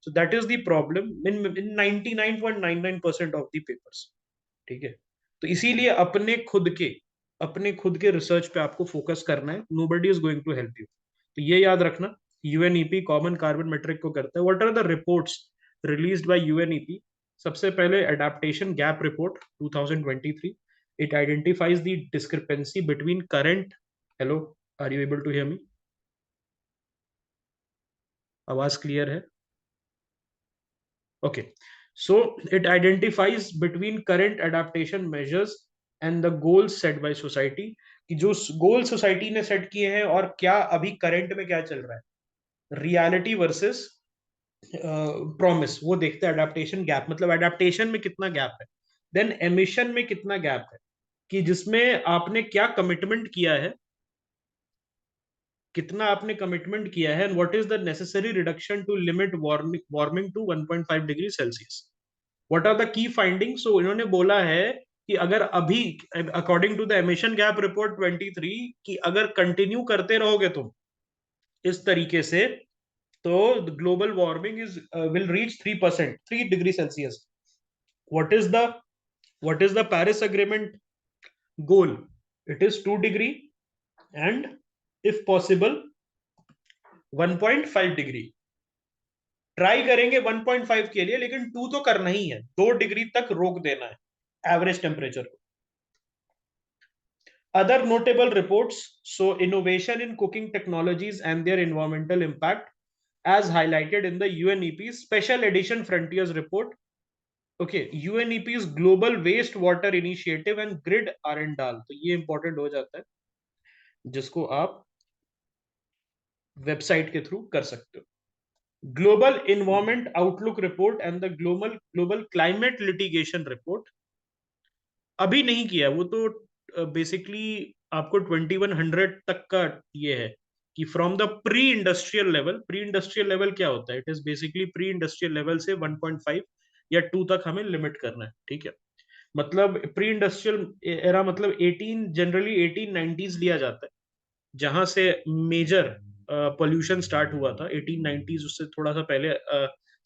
so that is the problem in 99.99% of the papers. ठीक है, तो इसीलिए अपने खुद के रिसर्च पे आपको फोकस करना है. Nobody is going to help you. तो ये याद रखना, यूएनईपी कॉमन कार्बन मेट्रिक को करता है. What are the reports released by UNEP? सबसे पहले adaptation gap report 2023. It identifies the discrepancy between current. Hello, are you able to hear me? आवाज क्लियर है? Okay, so it identifies between current adaptation measures and the goals set by society, कि जो गोल सोसाइटी ने सेट किए हैं और क्या अभी करंट में क्या चल रहा है, रियलिटी वर्सेस प्रॉमिस, वो देखते हैं. अडेप्टेशन गैप मतलब अडेप्टेशन में कितना गैप है. देन एमिशन में कितना गैप है, कि जिसमें आपने क्या कमिटमेंट किया है, कितना आपने कमिटमेंट किया है, and what is the necessary reduction to limit warming to 1.5 degree Celsius. What are the key findings? So इन्होंने बोला है कि अगर अभी, according to the emission gap report 23, कि अगर कंटिन्यू करते रहोगे तुम इस तरीके से, तो global warming is will reach 3%, 3 degree Celsius. What is the Paris agreement goal? It is 2 degree and if possible 1.5 degree. Try करेंगे 1.5 के लिए, लेकिन 2 तो करना ही है. 2 डिग्री तक रोक देना है एवरेज टेम्परेचर को. Other notable reports show innovation in cooking technologies and their environmental impact, as highlighted in the UNEP's Special Edition Frontiers report. Okay, UNEP's Global Wastewater Initiative and Grid Arendal. तो ये इंपॉर्टेंट हो जाता है, जिसको आप वेबसाइट के थ्रू कर सकते हो. Global environment outlook report and the global climate litigation report. अभी नहीं किया वो तो, बेसिकली आपको 2100 तक का ये है, कि from the pre industrial level क्या होता है. It is basically pre industrial level से 1.5 या 2 तक हमें लिमिट करना है. ठीक है, मतलब प्री इंडस्ट्रियल एरा मतलब 18, जनरली 1890s लिया जाता है, जहां से मेजर पोल्यूशन स्टार्ट हुआ था. 1890s, उससे थोड़ा सा पहले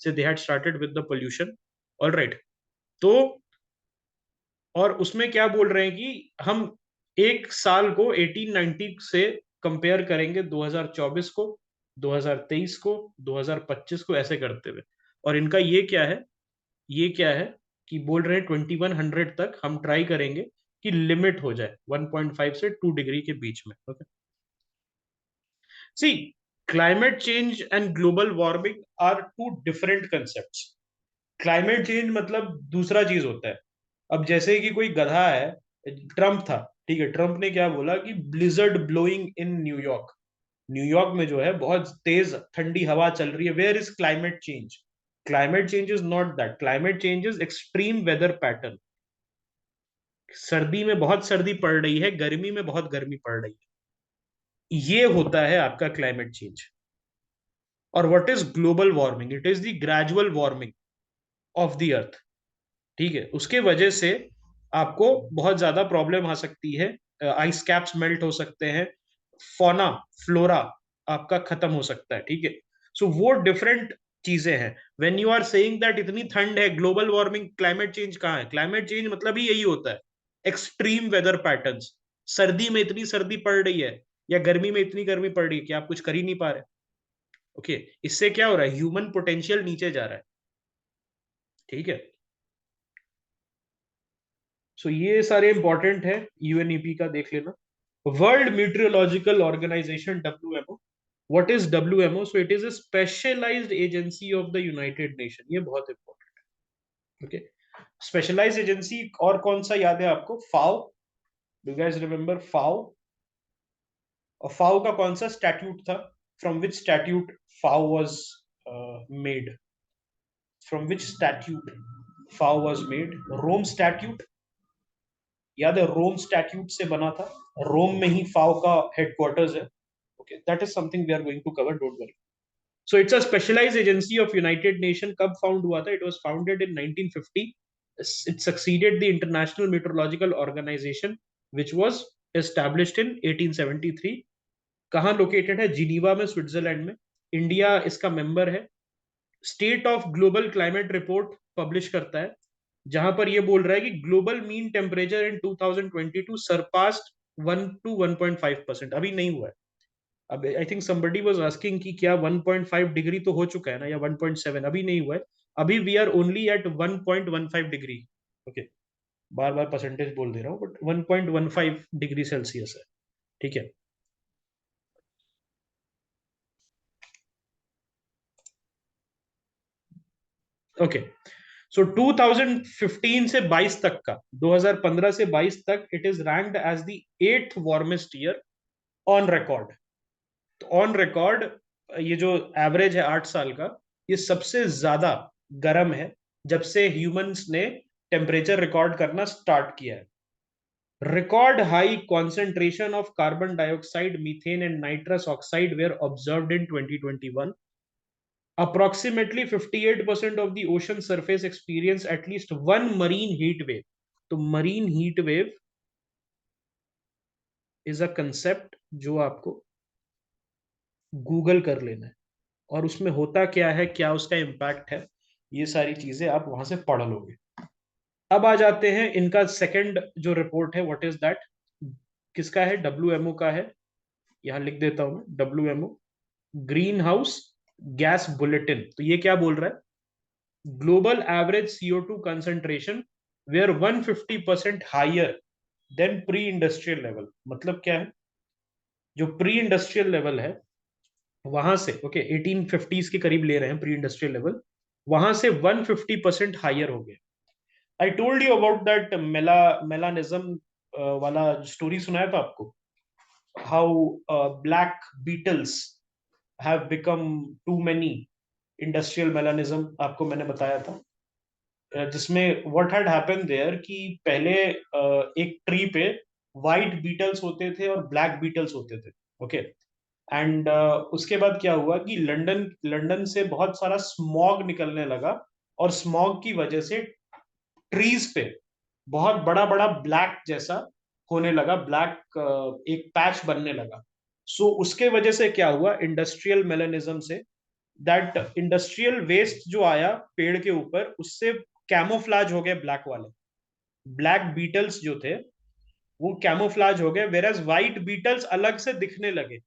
से दे had started with the pollution. Alright, तो और उसमें क्या बोल रहे हैं कि हम एक साल को 1890 से कंपेयर करेंगे 2024 को, 2023 को, 2025 को, ऐसे करते हुए. और इनका ये क्या है कि बोल रहे हैं 2100 तक हम ट्राई करेंगे कि लिमिट हो जाए 1.5 से 2 डिग्री के बीच में. Okay, see, climate change and global warming are two different concepts. Climate change मतलब दूसरा चीज होता है. अब जैसे कि कोई गधा है, ट्रम्प था, ठीक है, ट्रम्प ने क्या बोला कि blizzard blowing in New York. New York में जो है बहुत तेज ठंडी हवा चल रही है. Where is climate change? Climate change is not that. Climate change is extreme weather pattern. सर्दी में बहुत सर्दी पड़ रही है, गर्मी में बहुत गर्मी पड़ रही है, ये होता है आपका क्लाइमेट चेंज. और what is global warming? It is the gradual warming of the earth. ठीक है, उसके वजह से आपको बहुत ज्यादा प्रॉब्लम आ सकती है. आइस कैप्स मेल्ट हो सकते हैं, फौना फ्लोरा आपका खत्म हो सकता है. ठीक है, सो वो डिफरेंट चीजें हैं. When you are saying that इतनी ठंड है, ग्लोबल वार्मिंग, क्लाइमेट चेंज कहाँ है? क्लाइमेट चेंज मतलब ही यही होता है, एक्सट्रीम वेदर पैटर्न्स. सर्दी में इतनी सर्दी पड़ रही है, या गर्मी में इतनी गर्मी पड़ रही है कि आप कुछ कर ही नहीं पा रहे. ओके, इससे क्या हो रहा है? ह्यूमन पोटेंशियल नीचे जा रहा है. ठीक है, सो ये सारे इंपॉर्टेंट है, यूएनईपी का देख लेना. World meteorological organisation, WMO. What is WMO? So it is a specialised agency of the United Nation. ये बहुत इंपॉर्टेंट है. Okay, specialised agency. और कौन सा याद है आपको? FAO. Do guys remember FAO? और फाओ का कौन सा स्टैट्यूट था? From which statute FAO was made? From which statute FAO was made? Rome statute, याद है? रोम स्टैट्यूट से बना था। रोम में ही फाओ का हेडक्वार्टर्स है। Okay, that is something we are going to cover, don't worry. So it's a specialised agency of United Nation. कब फाउंड हुआ था? It was founded in 1950। It succeeded the international meteorological organisation which was established in 1873। कहाँ लोकेटेड है? जिनीवा में, स्विट्जरलैंड में। इंडिया इसका मेंबर है। State of global climate report publish करता है, जहां पर ये बोल रहा है कि global mean temperature in 2022 surpassed 1 to 1.5%। अभी नहीं हुआ है। अब I think somebody was asking कि क्या 1.5 डिग्री तो हो चुका है ना, या 1.7? अभी नहीं हुआ है। अभी we are only at 1.15 degree. Okay, बार बार परसेंटेज बोल दे रहा हूँ, बट 1.15 डिग्री सेल्सियस है। ठीक है। ओके, सो 2015 से 22 तक का, 2015 से 22 तक, it is ranked as the 8th warmest year on record. तो ऑन रिकॉर्ड ये जो एवरेज है 8 साल का, ये सबसे ज्यादा गर्म है जब से ह्यूमंस ने टेम्परेचर रिकॉर्ड करना स्टार्ट किया है। Record high concentration of carbon dioxide, methane and nitrous oxide were observed in 2021। Approximately 58% of the ocean surface experience at least one marine heat wave. तो marine heat wave is a concept जो आपको गूगल कर लेना है, और उसमें होता क्या है, क्या उसका इम्पैक्ट है, ये सारी चीजें आप वहां से पढ़ लोगे। अब आ जाते हैं इनका सेकंड जो रिपोर्ट है, व्हाट इज दैट? किसका है? डब्ल्यूएमओ का है। यहां लिख देता हूं मैं, WMO green house gas bulletin. तो ये क्या बोल रहा है? Global average CO2 concentration were 150% higher than pre industrial level. मतलब क्या है? जो प्री इंडस्ट्रियल लेवल है वहां से, ओके, 1850s के करीब ले रहे हैं प्री इंडस्ट्रियल लेवल, वहां से 150% हायर हो गए। I told you about that melanism वाला स्टोरी, सुनाया था आपको? How black beetles have become too many, industrial melanism आपको मैंने बताया था। जिसमें व्हाट हैड हैपेंड देयर कि पहले एक ट्री पे वाइट बीटल्स होते थे और ब्लैक बीटल्स होते थे। ओके, एंड उसके बाद क्या हुआ कि लंदन लंदन से बहुत सारा स्मॉग निकलने लगा, और स्मॉग की वजह से ट्रीज पे बहुत बड़ा बड़ा ब्लैक जैसा होने लगा, ब्लैक एक पैच बनने लगा। सो उसके वजह से क्या हुआ इंडस्ट्रियल मेलेनिज्म से? दैट इंडस्ट्रियल वेस्ट जो आया पेड़ के ऊपर, उससे कैमोफ्लाज हो गए ब्लैक वाले। ब्लैक बीटल्स जो थे वो कैमोफ्लाज हो गए, वेरएज व्हाइट बीटल्स अलग से दिखने लगे,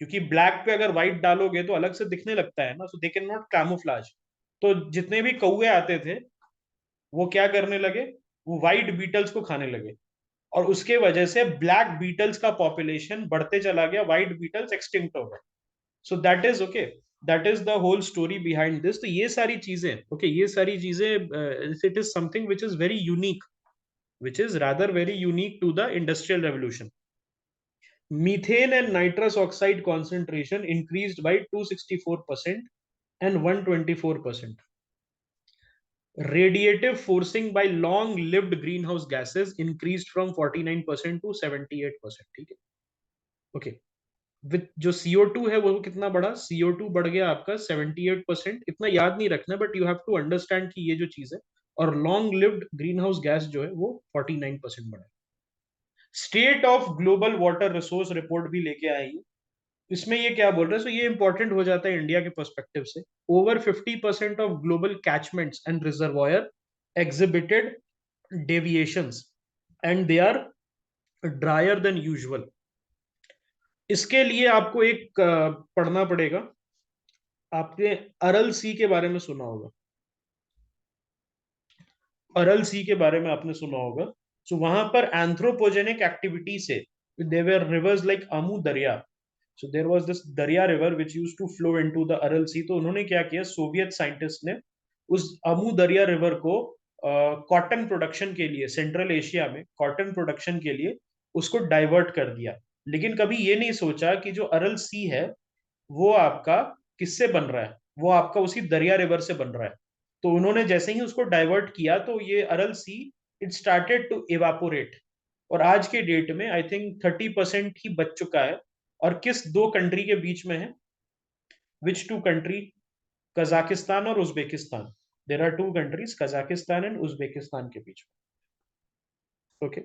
क्योंकि ब्लैक पे अगर व्हाइट डालोगे तो अलग से दिखने लगता है ना, सो दे कैन नॉट कैमोफ्लाज। तो जितने भी कौए आते थे वो क्या करने लगे? वो व्हाइट बीटल्स को खाने लगे, और उसके वजह से ब्लैक बीटल्स का पॉपुलेशन बढ़ते चला गया, व्हाइट बीटल्स एक्सटिंक्ट हो गए। So that is okay, that is the whole story behind this. तो ये सारी चीजें, ओके, ये सारी चीजें, it is something which is very unique, which is rather very unique to the industrial revolution. Methane and nitrous oxide concentration increased by 264% and 124%. Radiative forcing by long-lived greenhouse gases increased from 49% to 78%. ठीक है? ओके, विद जो CO2 है वो कितना बढ़ा? CO2 बढ़ गया आपका 78%। इतना याद नहीं रखना, but you have to understand कि ये जो चीज है। और long lived green house gas जो है वो 49% बढ़ा। State of global water resource report भी लेके आई है। इसमें ये क्या बोल रहे हैं? सो ये इंपॉर्टेंट हो जाता है इंडिया के पर्सपेक्टिव से। Over 50% of global catchments and reservoir exhibited deviations and they are drier than usual. इसके लिए आपको एक पढ़ना पड़ेगा। आपने अरल सी के बारे में सुना होगा, अरल सी के बारे में आपने सुना होगा। सो वहां पर एंथ्रोपोजेनिक एक्टिविटी से देवर reverse like Amu Darya. So there was this Darya river which used to flow into the Aral sea. तो उन्होंने क्या किया, सोवियत साइंटिस्ट ने उस अमू दरिया रिवर को कॉटन प्रोडक्शन के लिए, सेंट्रल एशिया में कॉटन प्रोडक्शन के लिए उसको डाइवर्ट कर दिया। लेकिन कभी ये नहीं सोचा कि जो अरल सी है वो आपका किससे बन रहा है, वो आपका उसी दरिया रिवर से बन रहा है। तो उन्होंने जैसे ही उसको डाइवर्ट किया तो ये Aral sea it started to evaporate, और आज के डेट में आई थिंक 30% ही बच चुका है। और किस दो कंट्री के बीच में है? Which two country? कजाकिस्तान और Uzbekistan. There are two countries, Kazakhstan and Uzbekistan के बीच में। ओके।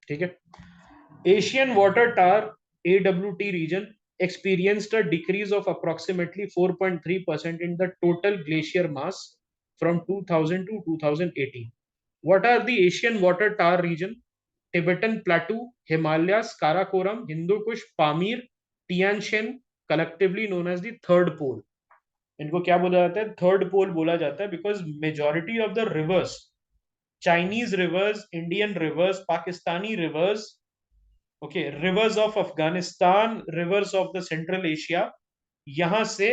ठीक है। Asian water tar AWT region experienced a decrease of approximately 4.3% in the total glacier mass from 2000 to 2018. What are the Asian water tar region? Tibetan Plateau, Himalayas, Karakoram, Hindu Kush, Pamir, Tian Shan, collectively known as the third pole. इनको क्या बोला जाता है? थर्ड पोल बोला जाता है because majority of the reverse, Chinese reverse, Indian reverse, Pakistani reverse, okay, reverse of Afghanistan, reverse of the central Asia, यहां से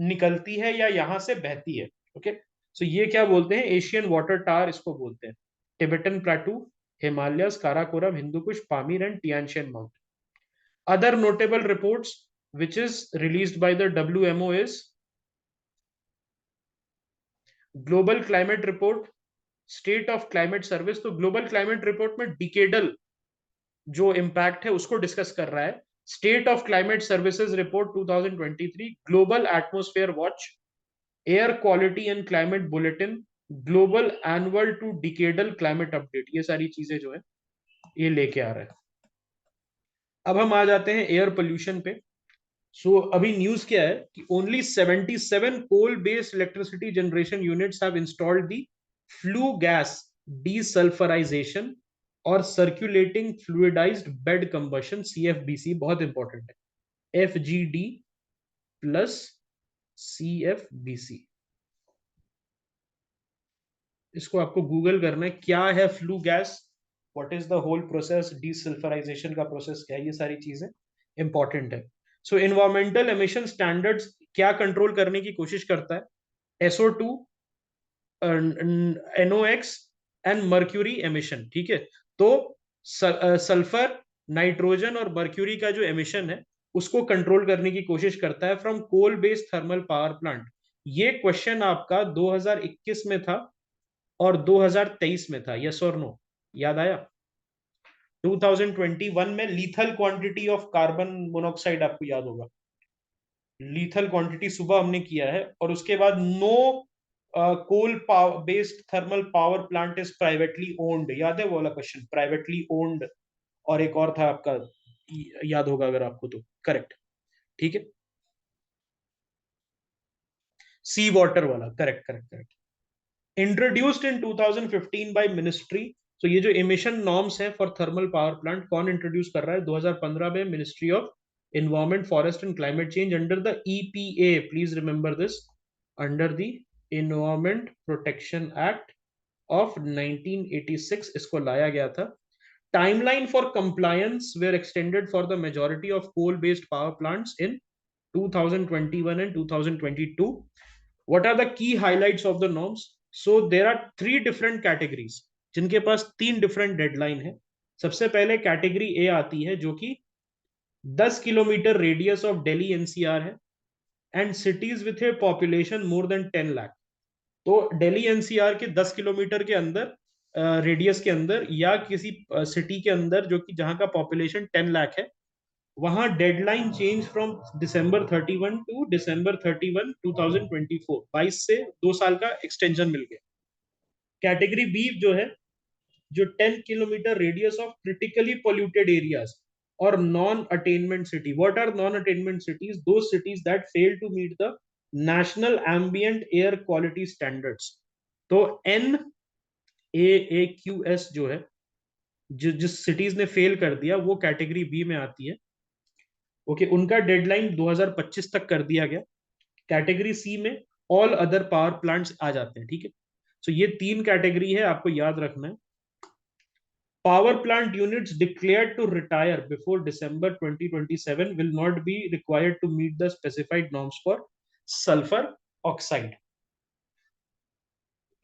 निकलती है या यहां से बहती है। ओके, सो ये क्या बोलते हैं? एशियन वाटर टार इसको बोलते हैं। Tibetan plateau, Himalayas, Karakoram, Hindu Kush, Pamir and Tianshan mountain. Other notable reports which is released by the WMO is global climate report, state of climate service. तो ग्लोबल क्लाइमेट रिपोर्ट में डिकेडल जो इम्पैक्ट है उसको डिस्कस कर रहा है। State of climate services report 2023, global atmosphere watch, air quality and climate bulletin, global annual to decadal climate update, ये सारी चीजें जो है ये लेके आ रहा है। अब हम आ जाते हैं एयर पोल्यूशन पे। अभी न्यूज क्या है कि only 77 coal based electricity generation units have installed the flue gas desulphurisation और circulating fluidised bed combustion, CFBC, बहुत इंपॉर्टेंट है, FGD प्लस CFBC। इसको आपको गूगल करना है, क्या है flue gas, what is the whole process, desulphurisation का प्रोसेस क्या है, ये सारी चीजें इंपॉर्टेंट है। सो इन्वायरमेंटल एमिशन स्टैंडर्ड्स क्या कंट्रोल करने की कोशिश करता है? SO2, NOx and mercury emission. ठीक है, तो सल्फर, नाइट्रोजन और मर्क्यूरी का जो एमिशन है उसको कंट्रोल करने की कोशिश करता है from coal based thermal power plant. ये क्वेश्चन आपका 2021 में था और 2023 में था, यस और नो, याद आया? 2021 में lethal quantity of carbon monoxide, आपको याद होगा, लीथल क्वांटिटी सुबह हमने किया है, और उसके बाद no coal based thermal power plant is privately owned, याद है वो वाला क्वेश्चन, प्राइवेटली ओन्ड। और एक और था आपका, याद होगा अगर आपको तो, करेक्ट, ठीक है, सी वाटर वाला, correct correct correct. Introduced in 2015 by ministry. तो ये जो इमिशन नॉर्म्स है फॉर थर्मल पावर प्लांट कौन इंट्रोड्यूस कर रहा है? 2015 में ministry of environment, forest and climate change under the EPA, please remember this, under the environment protection act of 1986 इसको लाया गया था। Timeline for compliance were extended for the majority of coal based power plants in 2021 and 2022. What are the key highlights of the norms? So there are three different categories जिनके पास तीन डिफरेंट डेडलाइन है। सबसे पहले कैटेगरी ए आती है जो कि 10 kilometre radius of Delhi NCR है and cities with A population more than 10 lakh. तो दिल्ली NCR के 10 किलोमीटर के अंदर रेडियस के अंदर या किसी सिटी के अंदर जो कि जहां का पॉपुलेशन 10 लाख है, वहां deadline change from December 31 to December 31 2024, 22 से 2 साल का एक्सटेंशन मिल गया। कैटेगरी बी जो है, जो 10 kilometre radius of critically polluted areas और non attainment city. What are non attainment cities? दो cities that fail to meet the national ambient air quality standards. तो NAAQS जो है, जिस सिटीज ने फेल कर दिया वो कैटेगरी बी में आती है। ओके, उनका डेडलाइन 2025 तक कर दिया गया। कैटेगरी सी में ऑल अदर पावर प्लांट्स आ जाते हैं। ठीक है, तो ये तीन कैटेगरी है, आपको याद रखना है। Power plant units declared to retire before December 2027 will not be required to meet the specified norms for sulfur oxide.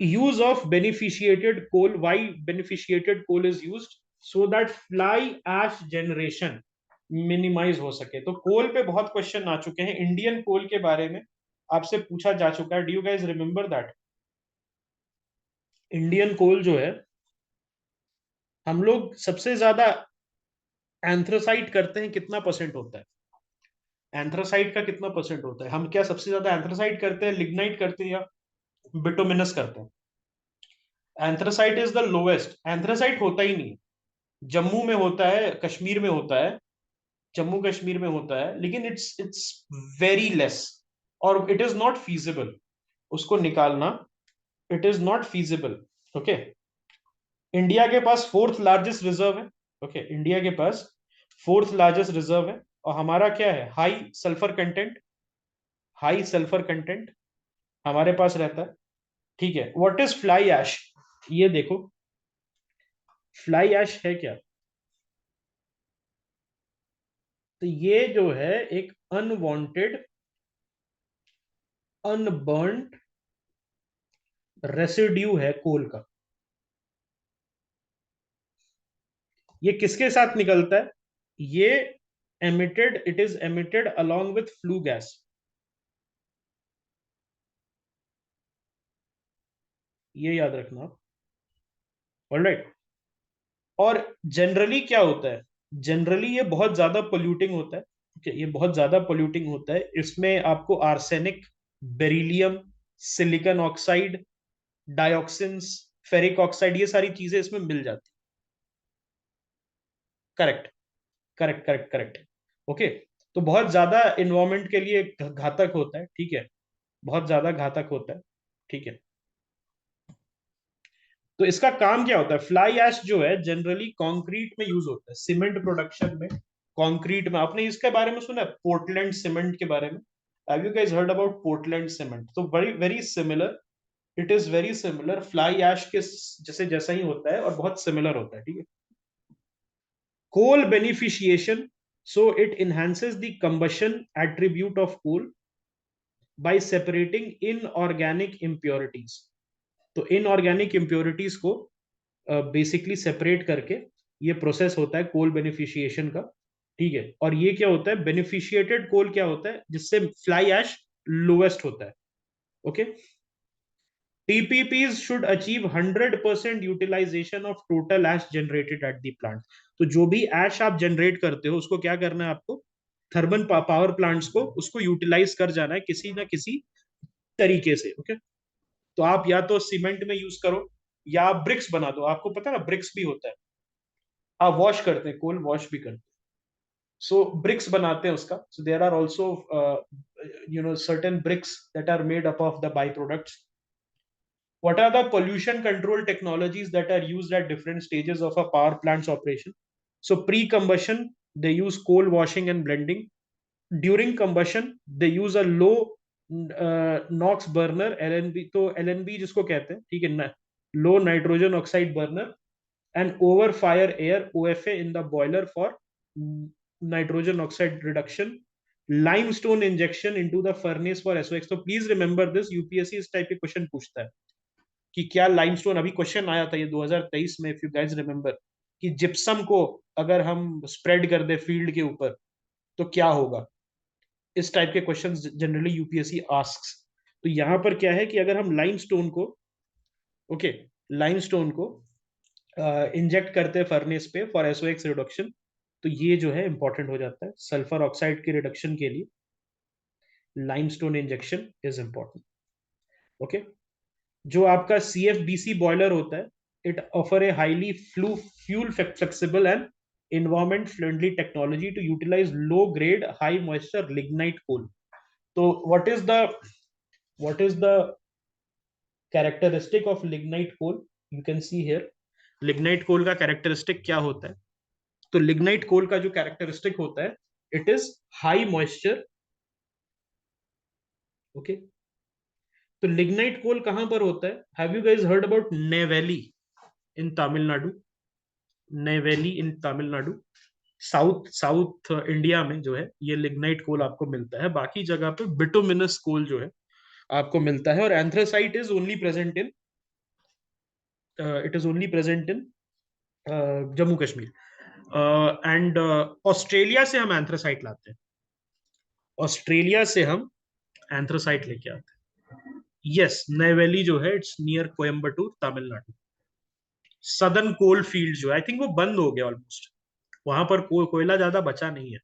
use of beneficiated coal. Why beneficiated coal is used? So that fly ash generation minimise हो सके. तो कोल पे बहुत क्वेश्चन आ चुके हैं. इंडियन कोल के बारे में आपसे पूछा जा चुका है. Do you guys remember that? Indian coal जो है, हम लोग सबसे ज्यादा एंथ्रासाइट करते हैं, कितना परसेंट होता है? एंथ्रासाइट का कितना परसेंट होता है? हम क्या सबसे ज्यादा एंथ्रासाइट करते हैं, लिग्नाइट करते हैं, या बिटुमिनस करते हैं? Anthracite is the lowest. Anthracite होता ही नहीं. जम्मू में होता है, कश्मीर में होता है, जम्मू कश्मीर में होता है, लेकिन इट्स वेरी लेस, और इट इज नॉट फीजिबल उसको निकालना. It is not feasible. Okay. India के पास फोर्थ लार्जेस्ट रिजर्व है. ओके, इंडिया के पास फोर्थ लार्जेस्ट रिजर्व है, और हमारा क्या है? High sulphur content. High sulphur content हमारे पास रहता है. ठीक है. What is fly ash? ये देखो, फ्लाई ऐश है क्या? तो ये जो है एक अनवांटेड, अनबर्न्ड रेसिड्यू है कोल का. ये किसके साथ निकलता है? ये emitted, it is emitted along with flue gas. ये याद रखना. ऑलराइट. और जनरली क्या होता है? जनरली ये बहुत ज्यादा पोल्यूटिंग होता है. ठीक है, ये बहुत ज्यादा पोल्यूटिंग होता है. इसमें आपको arsenic, beryllium, silicon oxide, dioxins, ferric oxide, ये सारी चीजें इसमें मिल जाती. Correct, correct, correct, correct. Okay. तो बहुत ज्यादा इन्वायरमेंट के लिए घातक होता है. ठीक है, बहुत ज्यादा घातक होता है. ठीक है. तो इसका काम क्या होता है? फ्लाई ऐश जो है जनरली कंक्रीट में यूज होता है, सीमेंट प्रोडक्शन में. कंक्रीट में आपने इसके बारे में सुना है, पोर्टलैंड सीमेंट के बारे में? Have you guys heard about Portland cement? तो very very similar. It is very similar fly ash के जैसे जैसा ही होता है, और बहुत सिमिलर होता है. ठीक है. Coal beneficiation. So it enhances the combustion attribute of coal by separating inorganic impurities. तो इनऑर्गेनिक इम्प्योरिटीज को बेसिकली सेपरेट करके ये प्रोसेस होता है कोल बेनिफिशिएशन का. ठीक है. और ये क्या होता है? बेनिफिशिएटेड कोल क्या होता है जिससे फ्लाई ऐश लोएस्ट होता है. Okay. TPPs should achieve 100% utilization of total ash generated at the plant. तो जो भी ऐश आप जनरेट करते हो उसको क्या करना है आपको? थर्मल पावर प्लांट्स को उसको यूटिलाइज कर जाना है किसी ना किसी तरीके से. ओके. तो आप या तो सीमेंट में यूज करो, या आप ब्रिक्स बना दो. आपको पता है ना, ब्रिक्स भी होता है. आप वॉश करते हैं, कोल वॉश भी करते हैं. सो ब्रिक्स बनाते हैं उसका. So there are also certain bricks that are made up of the by products. What are the pollution control technologies that are used at different stages of a power plant's operation? So pre-combustion, they use coal washing and blending. During combustion, they use a low NOx burner, LNB. तो LNB जिसको कहते हैं, ठीक है, low nitrogen oxide burner, and over fire air OFA in the boiler for nitrogen oxide reduction. Limestone injection into the furnace for SOX. तो please remember this, UPSC इस टाइप के क्वेश्चन पूछता है कि क्या लाइमस्टोन, अभी क्वेश्चन आया था ये 2023 में, इफ यू गाइस रिमेंबर, कि जिप्सम को अगर हम स्प्रेड कर दे फील्ड के ऊपर तो क्या होगा. इस टाइप के क्वेश्चन जनरली यूपीएससी आस्क्स. तो यहां पर क्या है कि अगर हम लाइमस्टोन को, ओके, लाइमस्टोन को इंजेक्ट करते हैं फर्नेस पे फॉर एसओएक्स रिडक्शन, तो ये जो है इंपॉर्टेंट हो जाता है. सल्फर ऑक्साइड के रिडक्शन के लिए limestone injection is important. Okay. जो आपका CFBC बॉयलर होता है, it offer a highly fuel flexible and environment friendly technology to utilize low grade high moisture lignite coal. तो what is the characteristic of lignite coal? You can see here. lignite coal का characteristic क्या होता है? तो lignite coal का जो characteristic होता है, it is high moisture. Okay. तो lignite coal कहां पर होता है? Have you guys heard about Neyveli in Tamil Nadu? Neyveli in Tamil Nadu, south south India में जो है ये लिग्नाइट कोल आपको मिलता है. बाकी जगह पे बिटुमिनस कोल जो है आपको मिलता है. और anthracite is only present in it is only present in Jammu Kashmir. And Australia से हम एंथ्रासाइट लाते हैं, ऑस्ट्रेलिया से हम एंथ्रासाइट लेके आते हैं। यस, नैवेली जो है it's near Coimbatore, Tamil Nadu. Southern coal field जो है आई थिंक वो बंद हो गया ऑलमोस्ट, वहां पर कोयला ज्यादा बचा नहीं है।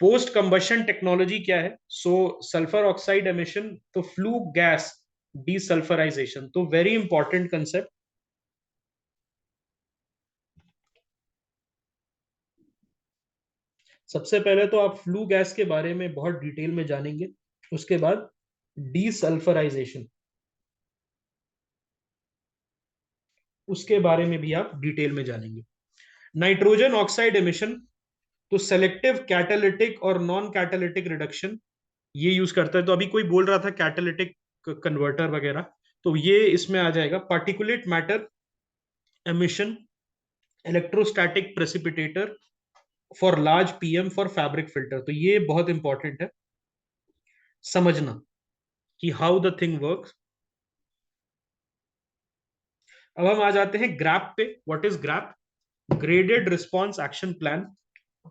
पोस्ट कंबशन टेक्नोलॉजी क्या है? सो सल्फर ऑक्साइड एमिशन, तो फ्लू गैस डीसल्फराइजेशन, तो वेरी इंपॉर्टेंट कंसेप्ट। सबसे पहले तो आप फ्लू गैस के बारे में बहुत डिटेल में जानेंगे, उसके बाद डीसल्फराइजेशन, उसके बारे में भी आप डिटेल में जानेंगे। नाइट्रोजन ऑक्साइड एमिशन, तो सेलेक्टिव कैटालिटिक और नॉन कैटालिटिक रिडक्शन ये यूज करता है। तो अभी कोई बोल रहा था कैटालिटिक कन्वर्टर वगैरह, तो ये इसमें आ जाएगा। Particulate matter emission, electrostatic precipitator for large PM for fabric filter, तो ये बहुत इंपॉर्टेंट है समझना कि हाउ द थिंग वर्क्स। अब हम आ जाते हैं ग्रैप पे। What is grab? Graded response action plan.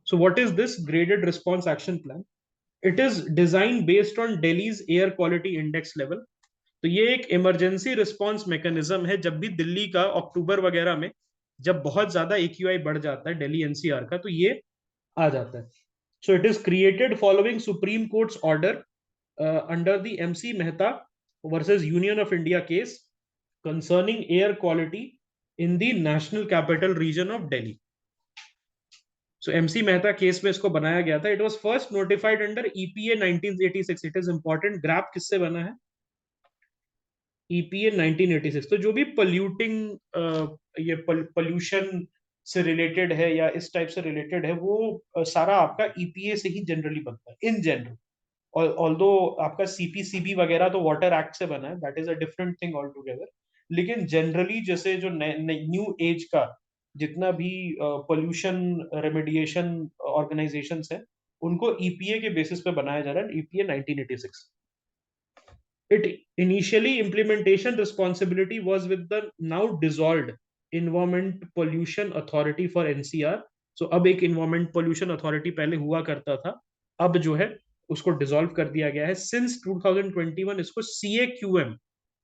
So what is this graded response action plan? It is design based on Delhi's air quality index level. तो ये एक इमरजेंसी रिस्पॉन्स मैकेनिज्म है, जब भी दिल्ली का अक्टूबर वगैरह में जब बहुत ज्यादा एक्यूआई बढ़ जाता है दिल्ली एनसीआर का, तो ये आ जाता है। So it is created following supreme courts order under the MC Mehta versus union of India case concerning air quality in the national capital reason of Delhi. So MC Mehta case में इसको बनाया गया था। It was first notified under EPA 1986। It is important, graph किससे बना है? ईपीए 1986। तो जो भी पोल्यूटिंग ये पोल्यूशन से रिलेटेड है या इस टाइप से रिलेटेड है, वो सारा आपका ईपीए से ही जनरली बनता है इन जनरल। और ऑल्दो आपका सीपीसीबी वगैरह तो वाटर एक्ट से बना है, that is a different thing all together. लेकिन जनरली जैसे जो न्यू एज का जितना भी पोल्यूशन रेमेडिएशन ऑर्गेनाइजेशंस है, उनको ईपीए के बेसिस पे बनाया जा रहा है, EPA 1986। It initially implementation responsibility was with the now dissolved Environment Pollution Authority for NCR. So अब एक Environment Pollution Authority पहले हुआ करता था, अब जो है उसको डिसॉल्व कर दिया गया है। सिंस 2021 इसको CAQM,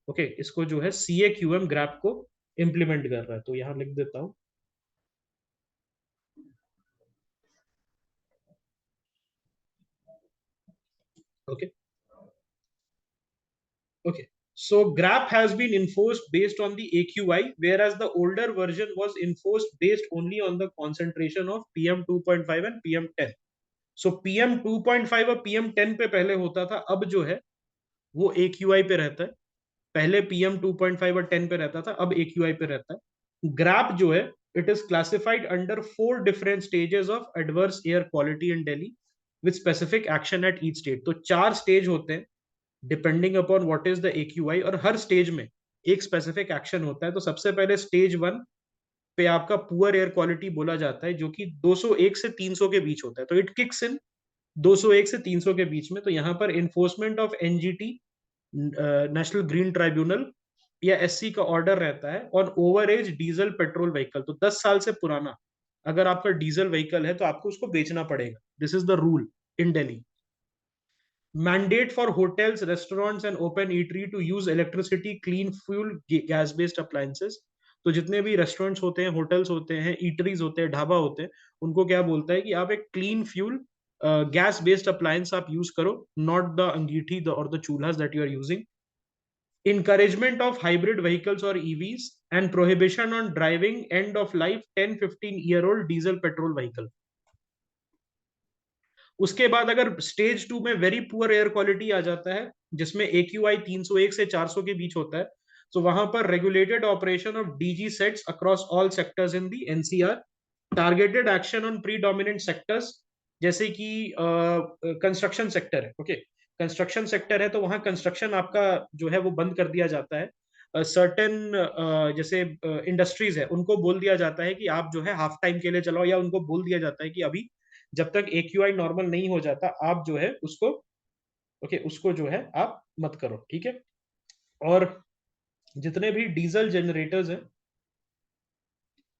ओके, इसको जो है CAQM ग्रैप को इम्प्लीमेंट कर रहा है। तो यहां लिख देता हूं, okay okay. So GRAP has been enforced based on the AQI, whereas the older version was enforced based only on the concentration of PM 2.5 and PM 10. So PM 2.5 और PM 10 पे पहले होता था, अब जो है वो AQI पे रहता है। पहले PM 2.5 और 10 पे रहता था, अब AQI पे रहता है। GRAP जो है, it is classified under 4 different stages of adverse air quality in Delhi with specific action at each state. तो 4 स्टेज होते हैं depending upon what is the AQI, और हर स्टेज में एक स्पेसिफिक एक्शन होता है। तो सबसे पहले स्टेज 1 पे आपका पुअर एयर क्वालिटी बोला जाता है, जो कि 201 से 300 के बीच होता है। तो इट किक्स इन 201 से 300 के बीच में। तो यहाँ पर enforcement of NGT, national green tribunal या एससी का ऑर्डर रहता है on over age diesel petrol vehicle. तो 10 साल से पुराना अगर आपका डीजल व्हीकल है तो आपको उसको बेचना पड़ेगा। This is the rule in Delhi. Mandate for hotels, restaurants and open eatery to use electricity, clean fuel, gas based appliances. तो जितने भी रेस्टोरेंट्स होते हैं, होटल्स होते हैं, ईटरीज होते हैं, ढाबा होते हैं, उनको क्या बोलता है कि आप एक clean fuel gas based appliance आप यूज करो, नॉट द अंगीठी और the chulhas that you are using. Encouragement of hybrid vehicles or EVs and prohibition on driving end of life 10-15 year old diesel petrol vehicle. उसके बाद अगर स्टेज 2 में वेरी पुअर एयर क्वालिटी आ जाता है, जिसमें AQI 301 से 400 के बीच होता है, तो वहां पर regulated operation of DG sets across all sectors in the NCR, targeted action on predominant sectors, जैसे कि कंस्ट्रक्शन सेक्टर है, ओके, कंस्ट्रक्शन सेक्टर है तो वहां कंस्ट्रक्शन आपका जो है वो बंद कर दिया जाता है। सर्टेन जैसे इंडस्ट्रीज है, उनको बोल दिया जाता है कि आप जो है हाफ टाइम के लिए चलाओ, या उनको बोल दिया जाता है कि अभी जब तक AQI नॉर्मल नहीं हो जाता आप जो है उसको, ओके, उसको जो है आप मत करो, ठीक है। और जितने भी डीजल जनरेटर्स हैं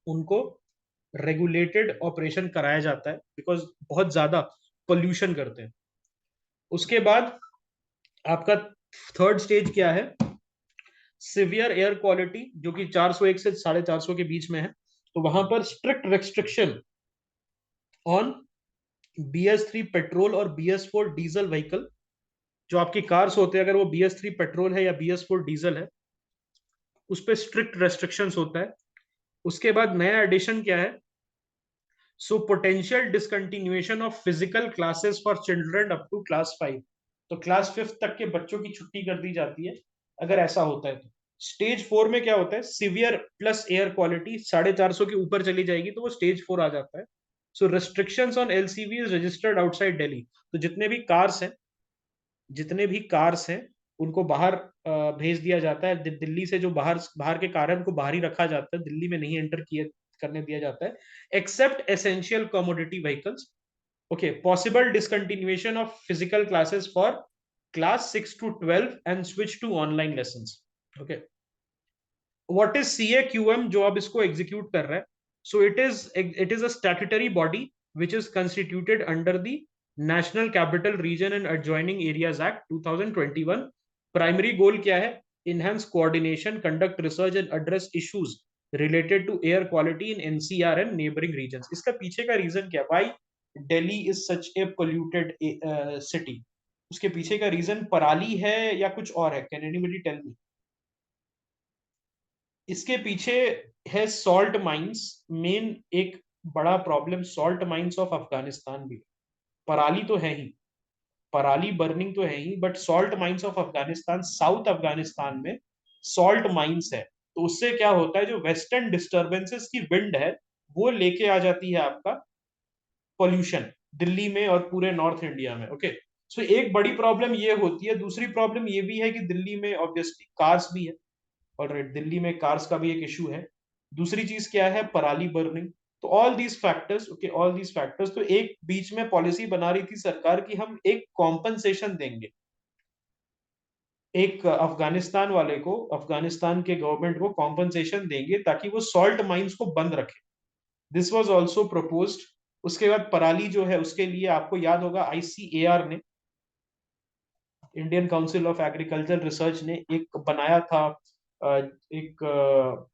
उनको रेगुलेटेड ऑपरेशन कराया जाता है, बिकॉज बहुत ज्यादा पोल्यूशन करते हैं। उसके बाद आपका थर्ड स्टेज क्या है? सिवियर एयर क्वालिटी, जो कि 401 से 450 के बीच में है। तो वहां पर strict restriction on BS3 petrol और BS4 डीजल व्हीकल। जो आपकी कार्स होते हैं, अगर वो BS3 पेट्रोल है या BS4 डीजल है, उस पर स्ट्रिक्ट रेस्ट्रिक्शंस होता है। उसके बाद नया एडिशन क्या है? So potential discontinuation of physical classes for children up to class 5। तो क्लास 5 तक के बच्चों की छुट्टी कर दी जाती है अगर ऐसा होता है तो। स्टेज 4 में क्या होता है? सिवियर प्लस एयर क्वालिटी 450 के ऊपर चली जाएगी तो वो स्टेज 4 आ जाता है। So restrictions on LCV registered outside Delhi. तो जितने भी कार्स हैं उनको बाहर भेज दिया जाता है। दिल्ली से जो बाहर बाहर के कार है उनको बाहर ही रखा जाता है, दिल्ली में नहीं एंटर किए करने दिया जाता है, except essential commodity vehicles. Okay, possible discontinuation of physical classes for class 6 to 12 and switch to online lesson. Okay, what is CAQM जो अब इसको एग्जीक्यूट कर रहा है? So it is a statutory body which is constituted under the national capital region and adjoining areas act 2021। Primary goal क्या है? Enhance coordination, conduct research and address issues related to air quality in NCR and neighbouring region. इसका पीछे का रीजन क्या? Why Delhi is such a polluted city? उसके पीछे का रीजन पराली है या कुछ और है? Can anybody tell me? इसके पीछे है सॉल्ट माइंस। मेन एक बड़ा problem salt mines of Afghanistan भी। पराली तो है ही, पराली बर्निंग तो है ही, but salt mines of Afghanistan, south Afghanistan में सॉल्ट माइंस है। तो उससे क्या होता है? जो वेस्टर्न डिस्टर्बेंसेस की विंड है वो लेके आ जाती है आपका पोल्यूशन दिल्ली में और पूरे नॉर्थ इंडिया में। ओके, सो एक बड़ी प्रॉब्लम ये होती है। दूसरी प्रॉब्लम ये भी है कि दिल्ली में ऑब्वियसली कार्स भी है, और दिल्ली में कार्स का भी एक इशू है। दूसरी चीज क्या है? पराली बर्निंग। तो all these factors, okay, all these factors, तो एक बीच में पॉलिसी बना रही थी सरकार की हम एक कॉम्पनसेशन देंगे एक अफगानिस्तान वाले को, अफगानिस्तान के गवर्नमेंट को कॉम्पनसेशन देंगे ताकि वो सॉल्ट माइंस को बंद रखे। This was also proposed. उसके बाद पराली जो है उसके लिए आपको याद होगा ICAR ने, Indian council of agriculture research ने एक बनाया था, एक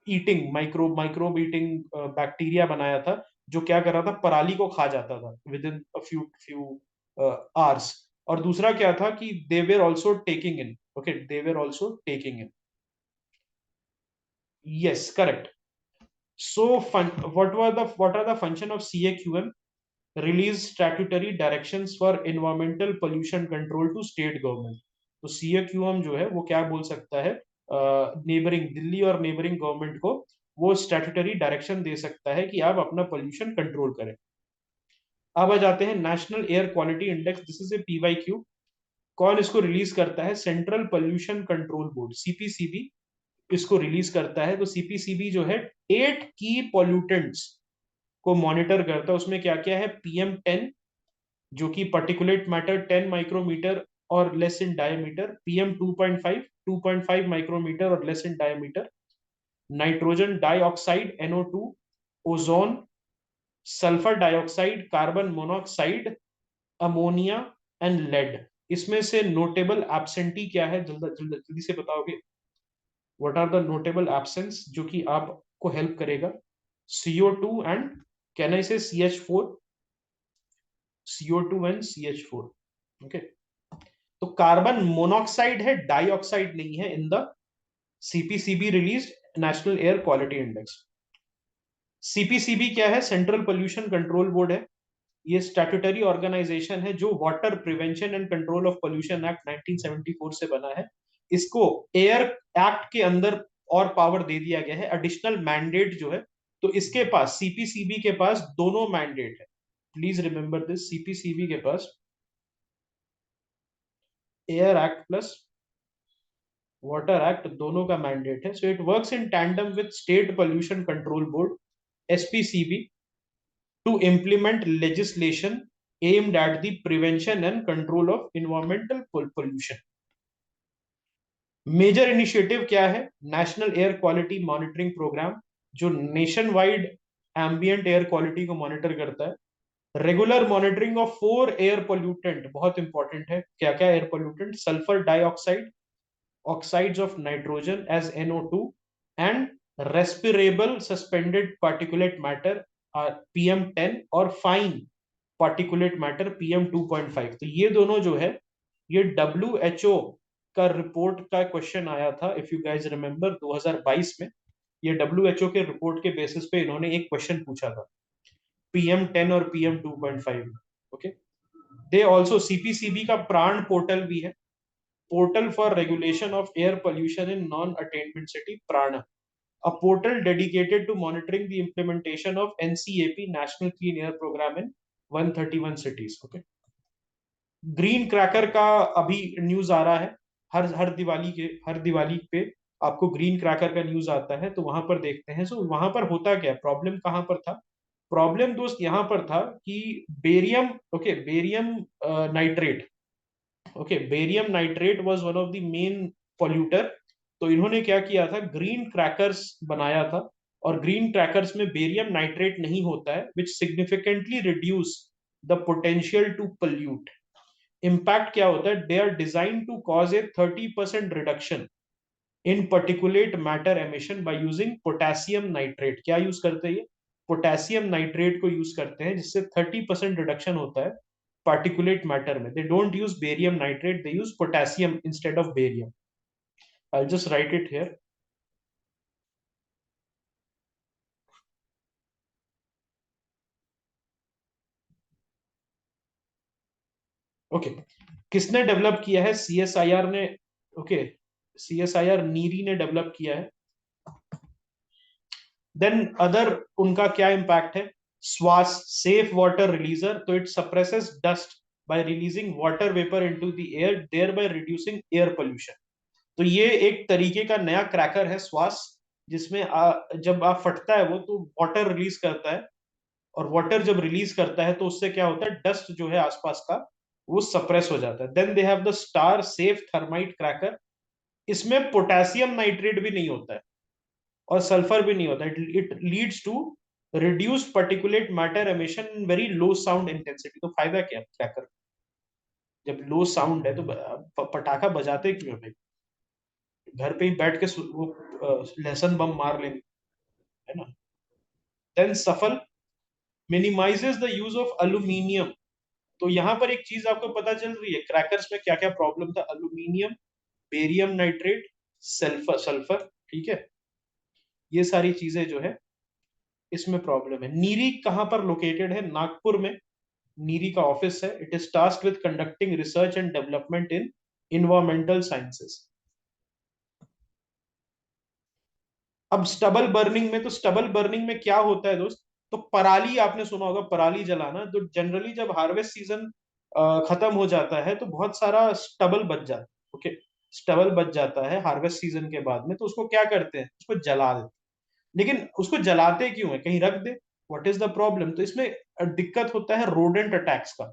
ईटिंग माइक्रोब ईटिंग बैक्टीरिया बनाया था जो क्या कर रहा था? पराली को खा जाता था with in few few hours. और दूसरा क्या था कि they were also taking in, okay, they were also taking in. Yes, correct. So what are the function of CAQM? Release statutory directions for environmental pollution control to state government। तो CAQM जो है वो क्या बोल सकता है? नेबरिंग दिल्ली और नेबरिंग गवर्नमेंट को वो स्टैट्यूटरी डायरेक्शन दे सकता है कि आप अपना पोल्यूशन कंट्रोल करें। अब आ जाते हैं national air quality index. This is a PYQ। कौन इसको रिलीज करता है? Central pollution control board, CPCB इसको रिलीज करता है। तो CPCB जो है 8 की पॉल्यूटेंट्स को मॉनिटर करता है। उसमें क्या क्या है? PM10, जो कि particulate matter 10 micrometre or less in diameter. PM2.5, 2.5 micrometre or less in diameter. Nitrogen dioxide NO2, ozone, sulphur dioxide, carbon monoxide, ammonia and lead. इसमें से नोटेबल एब्सेंटी क्या है? जल्दी से बताओगे? What are the notable absence जो कि आपको हेल्प करेगा? CO2 एंड, कैन आई से CH4? CO2 and CH4। Okay, तो कार्बन मोनोऑक्साइड है, डाइऑक्साइड नहीं है in the CPCB release national air quality index. CPCB क्या है? सेंट्रल पोल्यूशन कंट्रोल बोर्ड है। ये स्टैट्यूटरी ऑर्गेनाइजेशन है जो water prevention and control of pollution act 1974 से बना है। इसको एयर एक्ट के अंदर और पावर दे दिया गया है, एडिशनल मैंडेट जो है। तो इसके पास, CPCB के पास दोनों मैंडेट है। प्लीज रिमेंबर दिस, CPCB के पास air act plus water act दोनों का मैंडेट है। So it works in tandem with state pollution control board, SPCB, to implement legislation aimed at the prevention and control of environmental pollution। Major initiative क्या है? National air quality monitoring programme, जो nationwide ambient air quality को मॉनिटर करता है। Regular monitoring of 4 air pollutant, बहुत इंपॉर्टेंट है। क्या क्या air pollutant? Sulphur dioxide, oxides of nitrogen as NO2, and respirable suspended particulate matter PM10 और fine particulate matter PM2.5। तो ये दोनों जो है, ये WHO का रिपोर्ट का क्वेश्चन आया था, इफ यू गाइज रिमेम्बर 2022 में। ये WHO के रिपोर्ट के बेसिस पे इन्होंने एक क्वेश्चन पूछा था PM10 और PM2.5 में। ओके, दे ऑल्सो CPCB का प्राण पोर्टल भी है, portal for regulation of air pollution in non-attainment city, prana, a portal dedicated to monitoring the implementation of NCAP, national clean air program, in 131 cities। okay, green cracker का अभी न्यूज आ रहा है, हर दिवाली पे आपको ग्रीन क्रैकर का न्यूज आता है, तो वहां पर देखते हैं। सो वहां पर होता क्या, प्रॉब्लम कहां पर था? प्रॉब्लम दोस्त यहां पर था कि barium, okay, barium nitrate, okay, barium nitrate was one of the main polluter. तो इन्होंने क्या किया था, ग्रीन क्रैकर्स बनाया था, और ग्रीन क्रैकर्स में बेरियम नाइट्रेट नहीं होता है, which significantly reduce the potential to pollute. Impact क्या होता है? They are design to cause a 30% reduction in particulate matter emission by using potassium nitrate. क्या यूज करते हैं? पोटेशियम नाइट्रेट को यूज करते हैं, जिससे 30% रिडक्शन होता है पार्टिकुलेट मैटर में। They don't use barium nitrate, they use potassium instead of barium. I just right it here. Okay, किसने डेवलप किया है? CSIR ने। ओके, CSIR नीरी ने डेवलप किया है। देन अदर उनका क्या इंपैक्ट है? स्वास, सेफ वाटर रिलीजर, तो it suppresses dust by releasing water vapour into the air, thereby reducing air pollution. तो ये एक तरीके का नया क्रैकर है श्वास, जिसमें जब आप फटता है वो, तो वाटर रिलीज करता है, और वाटर जब रिलीज करता है तो उससे क्या होता है, डस्ट जो है आसपास का, वो सप्रेस हो जाता है। Then they have the STAR safe thermite cracker. इसमें पोटेशियम नाइट्रेट भी नहीं होता है, और सल्फर भी नहीं होता है। It leads to reduce particulate matter emission in very low sound intensity. तो फायदा क्या क्रैकर? जब लो साउंड है तो पटाखा बजाते क्यों है भाई? घर पे ही बैठ के वो लहसन बम मार लेंगे, है ना। देन सफल minimises the use of aluminium. तो यहां पर एक चीज आपको पता चल रही है, क्रैकर्स में क्या क्या प्रॉब्लम था? Aluminium, barium nitrate, sulphur sulphur, ठीक है, ये सारी चीजें जो है इसमें प्रॉब्लम है। नीरी कहां पर लोकेटेड है? नागपुर में नीरी का ऑफिस है। It is task with conducting research and development in environmental sciences. अब स्टबल बर्निंग में, तो स्टबल बर्निंग में क्या होता है दोस्त? तो पराली, आपने सुना होगा पराली जलाना। तो जनरली जब हार्वेस्ट सीजन खत्म हो जाता है तो बहुत सारा स्टबल बच जाता है। ओके, स्टबल बच जाता है हार्वेस्ट सीजन के बाद में, तो उसको क्या करते हैं? उसको जला देते हैं। लेकिन उसको जलाते क्यों है? कहीं रख दे, व्हाट इज द प्रॉब्लम? तो इसमें दिक्कत होता है रोडेंट अटैक्स का,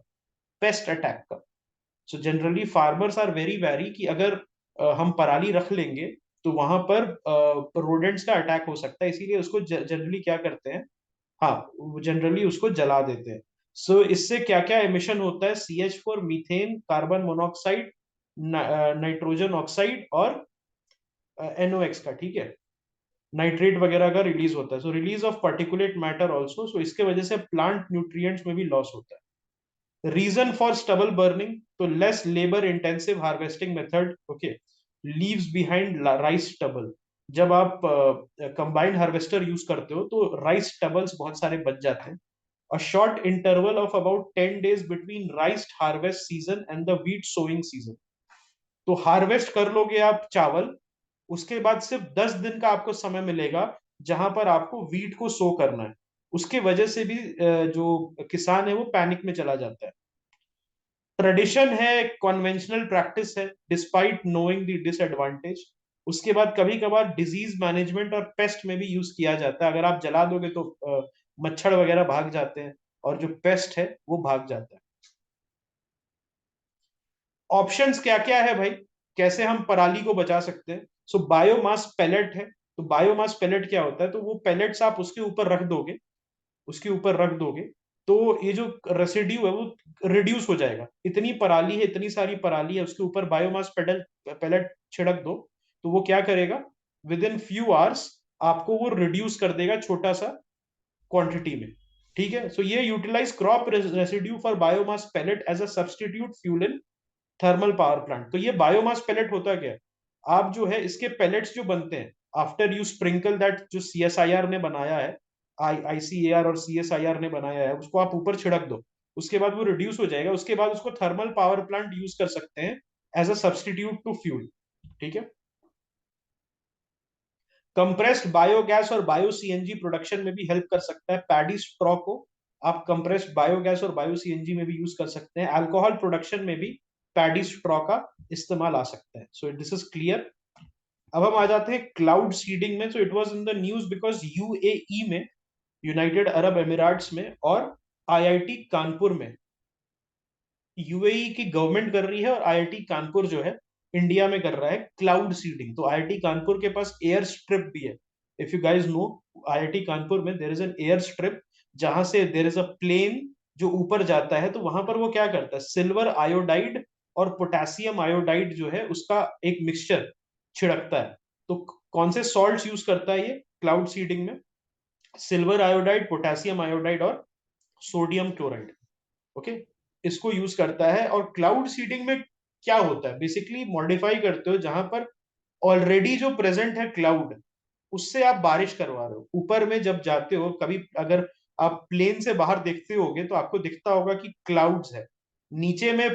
पेस्ट अटैक का। So generally farmers are very very कि अगर हम पराली रख लेंगे तो वहां पर रोडेंट्स का अटैक हो सकता है, इसीलिए उसको जनरली क्या करते हैं, हाँ, जनरली उसको जला देते हैं। सो इससे क्या क्या एमिशन होता है? CH4, methane, carbon monoxide, nitrogen oxide, और NOx का, ठीक है, नाइट्रेट वगैरह का रिलीज होता है। So release of particulate matter also, so इसके वजह से प्लांट न्यूट्रिएंट्स में भी लॉस होता है। रीजन फॉर स्टबल बर्निंग, तो less labour intensive harvesting method, okay, leaves behind rice stubble. जब आप कंबाइंड हार्वेस्टर यूज करते हो तो राइस स्टबल्स बहुत सारे बच जाते हैं। A short interval of about 10 days between rice harvest season and the wheat sowing season। तो हार्वेस्ट कर लोगे आप चावल, उसके बाद सिर्फ 10 दिन का आपको समय मिलेगा जहां पर आपको वीट को सो करना है। उसके वजह से भी जो किसान है वो पैनिक में चला जाता है। ट्रेडिशन है, कन्वेंशनल प्रैक्टिस है, डिस्पाइट नोइंग द डिसएडवांटेज। उसके बाद कभी कभार डिजीज मैनेजमेंट और पेस्ट में भी यूज किया जाता है। अगर आप जला दोगे तो मच्छर वगैरह भाग जाते हैं, और जो पेस्ट है वो भाग जाता है। ऑप्शंस क्या क्या है भाई? कैसे हम पराली को बचा सकते हैं। सो बायोमास पैलेट है। तो बायोमास पैलेट क्या होता है, तो वो पैलेट्स आप उसके ऊपर रख दोगे, उसके ऊपर रख दोगे, तो ये जो रेसिड्यू है वो रिड्यूस हो जाएगा। इतनी पराली है, इतनी सारी पराली है, उसके ऊपर बायोमास पैलेट छिड़क दो, तो वो क्या करेगा, विद इन फ्यू आवर्स आपको वो रिड्यूस कर देगा छोटा सा क्वांटिटी में। ठीक है, सो ये utilise crop residue for biomass pellet as a substitute fuel in thermal power plant. तो ये बायोमास पैलेट होता क्या है, आप जो है इसके पैलेट्स जो बनते हैं, आफ्टर यू स्प्रिंकल दैट, जो सीएसआईआर ने बनाया है, आईसीएआर और सीएसआईआर ने बनाया है, उसको आप ऊपर छिड़क दो, उसके बाद वो रिड्यूस हो जाएगा, उसके बाद उसको थर्मल पावर प्लांट यूज कर सकते हैं as a substitute to fuel. ठीक है, कंप्रेस्ड बायोगैस और बायो सीएनजी प्रोडक्शन में भी हेल्प कर सकता है। पैडी स्ट्रॉ को आप कंप्रेस्ड बायोगैस और बायो सीएनजी में भी यूज कर सकते हैं। अल्कोहल प्रोडक्शन में भी पैडी स्ट्रॉ का इस्तेमाल आ सकता है। सो दिस इज क्लियर। अब हम आ जाते हैं क्लाउड सीडिंग में। So it was in the news because UAE में, यूनाइटेड अरब एमिरेट्स में और आईआईटी कानपुर में, यूएई की गवर्नमेंट कर रही है और आईआईटी कानपुर जो है इंडिया में कर रहा है क्लाउड सीडिंग। तो आईआईटी कानपुर के पास एयर स्ट्रिप भी है। If you guys know, IIT Kanpur में there is an air strip, जहां से देर इज अ प्लेन जो ऊपर जाता है। तो वहां पर वो क्या करता है, सिल्वर आयोडाइड और पोटेशियम आयोडाइड जो है उसका एक मिक्सचर छिड़कता है। तो कौन से सॉल्ट्स यूज करता है ये क्लाउड सीडिंग में, सिल्वर आयोडाइड, पोटेशियम आयोडाइड और सोडियम क्लोराइड। ओके, इसको यूज करता है। और क्लाउड सीडिंग में क्या होता है, बेसिकली मॉडिफाई करते हो जहां पर ऑलरेडी जो प्रेजेंट है क्लाउड, उससे आप बारिश करवा रहे हो। ऊपर में जब जाते हो कभी, अगर आप प्लेन से बाहर देखते होगे तो आपको दिखता होगा कि क्लाउड्स है, नीचे में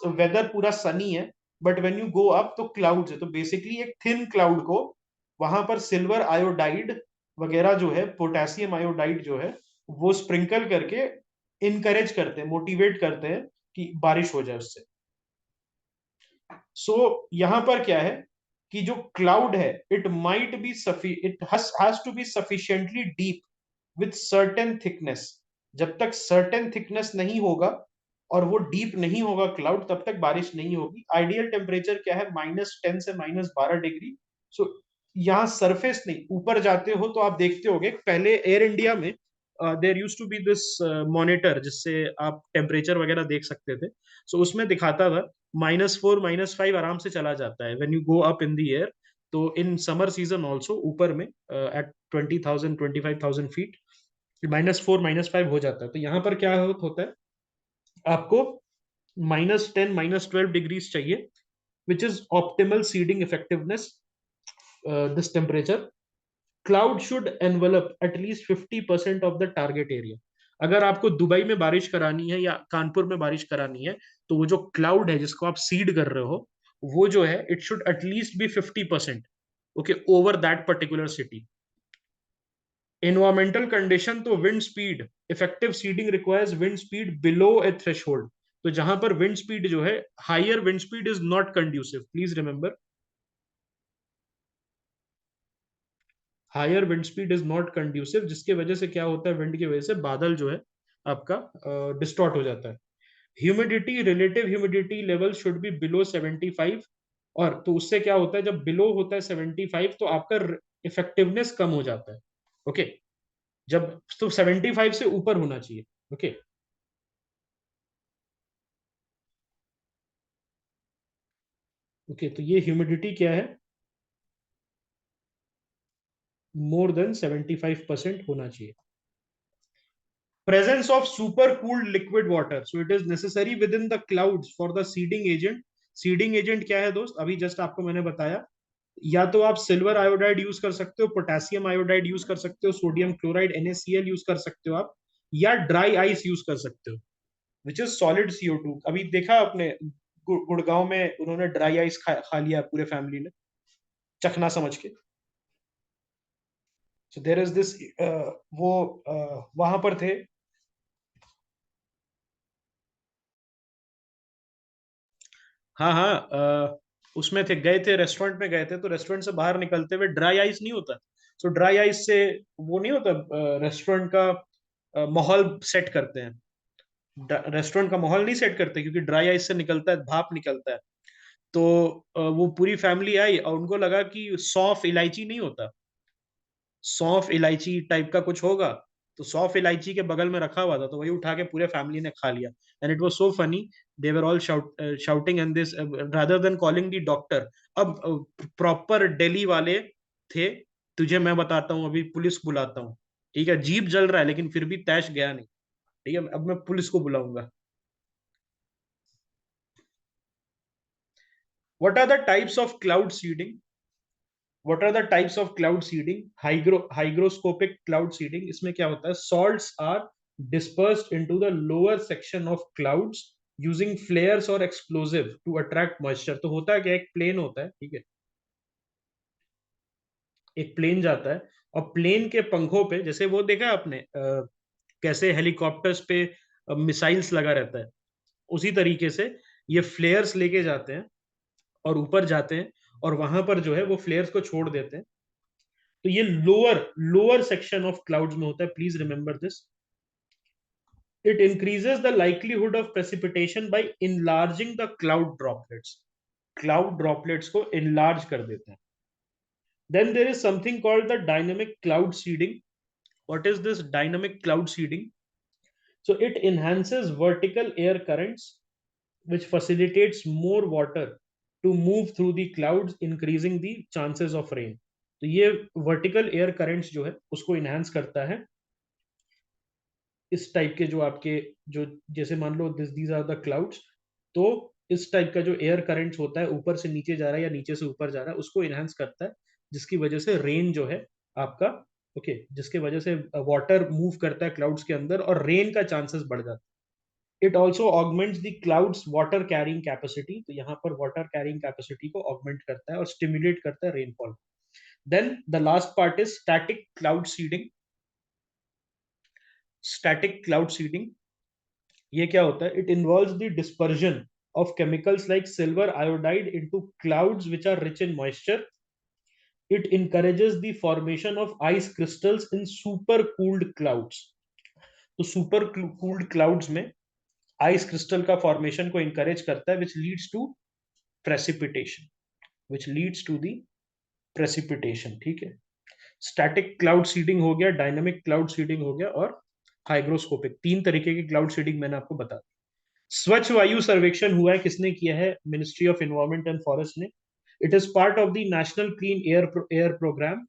वेदर पूरा सनी है, but when you go up तो क्लाउड्स है। तो बेसिकली एक थिन क्लाउड को वहां पर सिल्वर आयोडाइड वगैरह जो है, पोटेशियम आयोडाइड जो है, वो स्प्रिंकल करके इनकरेज करते हैं, मोटिवेट करते हैं कि बारिश हो जाए उससे। सो यहां पर क्या है कि जो क्लाउड है, it might be it has to be sufficiently deep with certain thickness. जब तक सर्टेन थिकनेस नहीं होगा और वो डीप नहीं होगा क्लाउड, तब तक बारिश नहीं होगी। आइडियल टेम्परेचर क्या है, -10 से -12 डिग्री। सो यहाँ सरफेस नहीं, ऊपर जाते हो तो आप देखते होगे पहले एयर इंडिया में there use to be this monitor जिससे आप टेम्परेचर वगैरह देख सकते थे। सो उसमें दिखाता था -4 -5 आराम से चला जाता है when you go up in the air. तो इन समर सीजन ऑल्सो ऊपर में एट 20,000 25,000 फीट -4 -5 हो जाता है। तो यहाँ पर क्या होता है, आपको -10 -12 डिग्रीज चाहिए, which is optimal seeding effectiveness. This temperature, cloud should envelope at least 50% of the target area. अगर आपको दुबई में बारिश करानी है या कानपुर में बारिश करानी है, तो वो जो क्लाउड है जिसको आप सीड कर रहे हो, वो जो है it should at least be 50%, okay, over that particular city. Environmental condition, तो wind speed, effective seeding requires wind speed below a threshold. तो जहां पर विंड स्पीड जो है, higher wind speed is not conducive, please remember, higher wind speed is not conducive, जिसके वजह से क्या होता है, विंड की वजह से बादल जो है आपका डिस्टॉर्ट हो जाता है। Humidity, relative humidity level should be below 75। और तो उससे क्या होता है, जब बिलो होता है 75 तो आपका इफेक्टिवनेस कम हो जाता है। ओके, जब तो 75 से ऊपर होना चाहिए। ओके, ओके, तो ये ह्यूमिडिटी क्या है, मोर देन 75% होना चाहिए। Presence of super cooled liquid water, so it is necessary within the clouds for the seeding agent। Seeding agent क्या है दोस्त, अभी जस्ट आपको मैंने बताया, या तो आप सिल्वर आयोडाइड यूज कर सकते हो, पोटेशियम आयोडाइड यूज कर सकते हो, सोडियम क्लोराइड NaCl यूज कर सकते हो आप, या ड्राई आइस यूज कर सकते हो, विच इज सॉलिड CO2। अभी देखा आपने गुड़गांव में उन्होंने ड्राई आइस खा लिया पूरे फैमिली ने, चखना समझ के। सो देर इज दिस, वो वहां पर थे। हाँ हाँ, उसमें थे, गए थे रेस्टोरेंट में गए थे, तो रेस्टोरेंट से बाहर निकलते हुए ड्राई आइस नहीं होता, तो ड्राई आइस से वो नहीं होता, रेस्टोरेंट का माहौल सेट करते हैं, रेस्टोरेंट का माहौल नहीं सेट करते, क्योंकि ड्राई आइस से निकलता है, भाप निकलता है। तो वो पूरी फैमिली आई और उनको लगा कि सौंफ इलायची नहीं होता, सौंफ इलायची टाइप का कुछ होगा, तो सौंफ इलायची के बगल में रखा हुआ था, तो वही उठा के पूरे फैमिली ने खा लिया। And it was so funny, they were all shouting and this rather than calling the doctor. अब प्रॉपर दिल्ली वाले थे, तुझे मैं बताता हूँ, अभी पुलिस बुलाता हूँ, ठीक है, जीप जल रहा है लेकिन फिर भी तैश गया नहीं, ठीक है, अब मैं पुलिस को बुलाऊंगा। What are the types of cloud seeding? What are the types of cloud seeding? Hygroscopic cloud seeding, इसमें क्या होता है? Salts are dispersed into the lower section of clouds using flares or explosive to attract moisture. तो होता है क्या, एक प्लेन होता है, ठीक है, एक प्लेन जाता है और प्लेन के पंखों पे, जैसे वो देखा है आपने कैसे हेलीकॉप्टर्स पे मिसाइल्स लगा रहता है, उसी तरीके से ये फ्लेयर्स लेके जाते हैं और ऊपर जाते हैं और वहां पर जो है वो फ्लेयर्स को छोड़ देते हैं। तो ये lower lower section of clouds में होता है, please remember this. It increases the likelihood of precipitation by enlarging the cloud droplets, cloud droplets को इनलार्ज कर देते हैं। Then there is something called the dynamic cloud seeding. What is this dynamic cloud seeding? So it enhances vertical air currents which facilitates more water to move through the clouds, increasing the chances of rain. तो ये वर्टिकल एयर करंट्स जो है उसको इनहेंस करता है। इस टाइप के जो आपके जो, जैसे मान लो this these are the clouds, तो इस टाइप का जो एयर करंट्स होता है ऊपर से नीचे जा रहा है या नीचे से ऊपर जा रहा है, उसको इनहेंस करता है, जिसकी वजह से रेन जो है आपका, ओके, जिसके वजह से वाटर मूव करता है क्लाउड्स के अंदर और रेन का चांसेस बढ़ जाता है। It also augments the clouds water carrying capacity, तो यहाँ पर वाटर कैरिंग कैपेसिटी को ऑगमेंट करता है और स्टिमुलेट करता है rainfall. Then the last part is static cloud seeding. Static cloud seeding ये क्या होता है? It involves the dispersion of chemicals like silver iodide into clouds which are rich in moisture. It encourages the formation of ice crystals in super cooled clouds। तो सुपर कूल्ड क्लाउड्स में आइस क्रिस्टल का फॉर्मेशन को इंकरेज करता है, which leads to precipitation, which leads to the precipitation, ठीक है। स्टैटिक क्लाउड सीडिंग हो गया, डायनामिक क्लाउड सीडिंग हो गया और हाइग्रोस्कोपिक, तीन तरीके की क्लाउड सीडिंग मैंने आपको बता दी। स्वच्छ वायु सर्वेक्षण हुआ है, किसने किया है? Ministry of environment and forest ने। It is part of the national clean air programme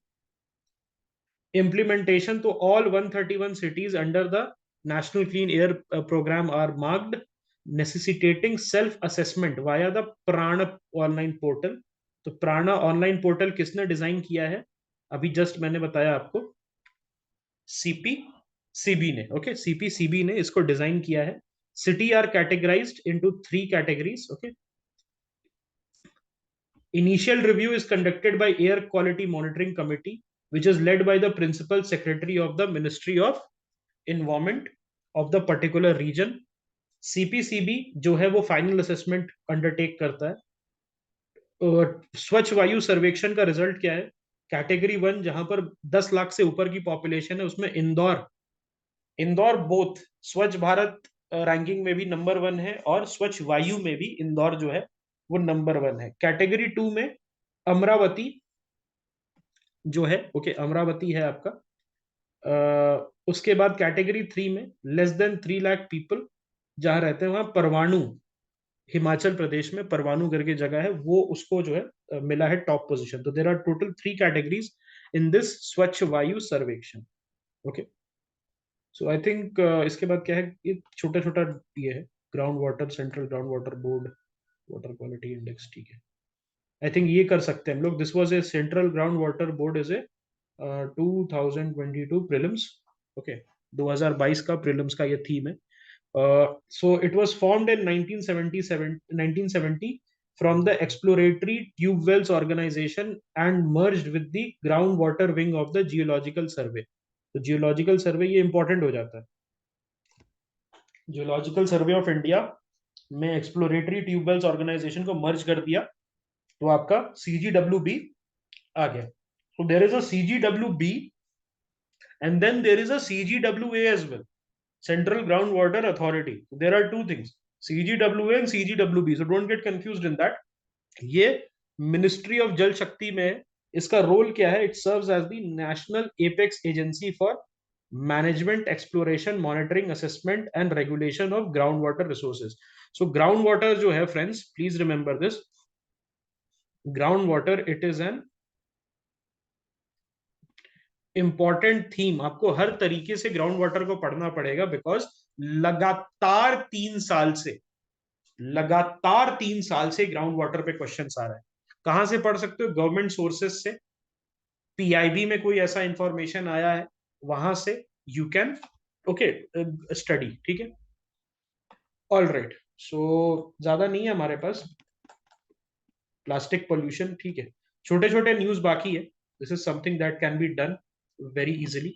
implementation, तो all 131 cities under the national clean air program are marked, necessitating self assessment via the prana online portal। तो प्राणा ऑनलाइन पोर्टल किसने डिजाइन किया है? अभी जस्ट मैंने बताया आपको, सीपी सीबी ने, ओके, सीपी सीबी ने इसको डिजाइन किया है। City are categorised into 3 categories, okay. Initial review is conducted by Air Quality Monitoring Committee, which is led by the Principal Secretary of the Ministry of Environment of the particular region। CPCB जो है वो फाइनल असेसमेंट अंडरटेक करता है। स्वच्छ वायु सर्वेक्षण का रिजल्ट क्या है? कैटेगरी 1 जहां पर 10 लाख से ऊपर की पॉपुलेशन है, उसमें इंदौर, इंदौर बोथ स्वच्छ भारत रैंकिंग में भी नंबर 1 है और स्वच्छ वायु में भी इंदौर जो है वो नंबर 1 है। कैटेगरी 2 में अमरावती जो है, ओके, अमरावती है आपका। उसके बाद कैटेगरी 3 में लेस देन 3 लाख पीपल जहां रहते हैं, वहां परवाणु, हिमाचल प्रदेश में परवाणु करके जगह है, वो उसको जो है मिला है टॉप पोजीशन। तो there are total 3 categories in this Swachh Vayu सर्वेक्षण, ओके। सो आई थिंक इसके बाद क्या है, ये छोटा छोटा ये है, ground water, central ground water board, water quality index, ठीक है। आई थिंक ये कर सकते हैं हम लोग। This was a central ground water board is a 2022 prelims, okay, 2022 का प्रीलिम्स का ये थीम है। So it was formed in 1970 from the exploratory tube wells organization and merged with the groundwater wing of the geological survey। तो जियोलॉजिकल सर्वे ये इंपॉर्टेंट हो जाता है। जियोलॉजिकल सर्वे ऑफ इंडिया में एक्सप्लोरेटरी ट्यूबवेल्स ऑर्गेनाइजेशन को मर्ज कर दिया, तो आपका CGWB आ गया। So there is a CGWB and then there is a CGWA as well, Central Groundwater Authority। So there are two things, CGWA and CGWB, so don't get confused in that। ये मिनिस्ट्री ऑफ जल शक्ति में है। इसका रोल क्या है? It serves as the national apex agency for management, exploration, monitoring, assessment and regulation of ground water resources. So ground water जो है friends, please remember this, ground water it is an important theme. आपको हर तरीके से ग्राउंड वाटर को पढ़ना पड़ेगा, बिकॉज लगातार 3 साल से, लगातार 3 साल से ग्राउंड वाटर पे क्वेश्चन आ रहा है। कहां से पढ़ सकते हो? गवर्नमेंट सोर्सेस से, पीआईबी में कोई ऐसा इंफॉर्मेशन आया है वहां से यू कैन ओके स्टडी, ठीक है। ऑल राइट, सो ज्यादा नहीं है हमारे पास प्लास्टिक पोल्यूशन, ठीक है। छोटे छोटे न्यूज बाकी है, this is something that can be done very easily.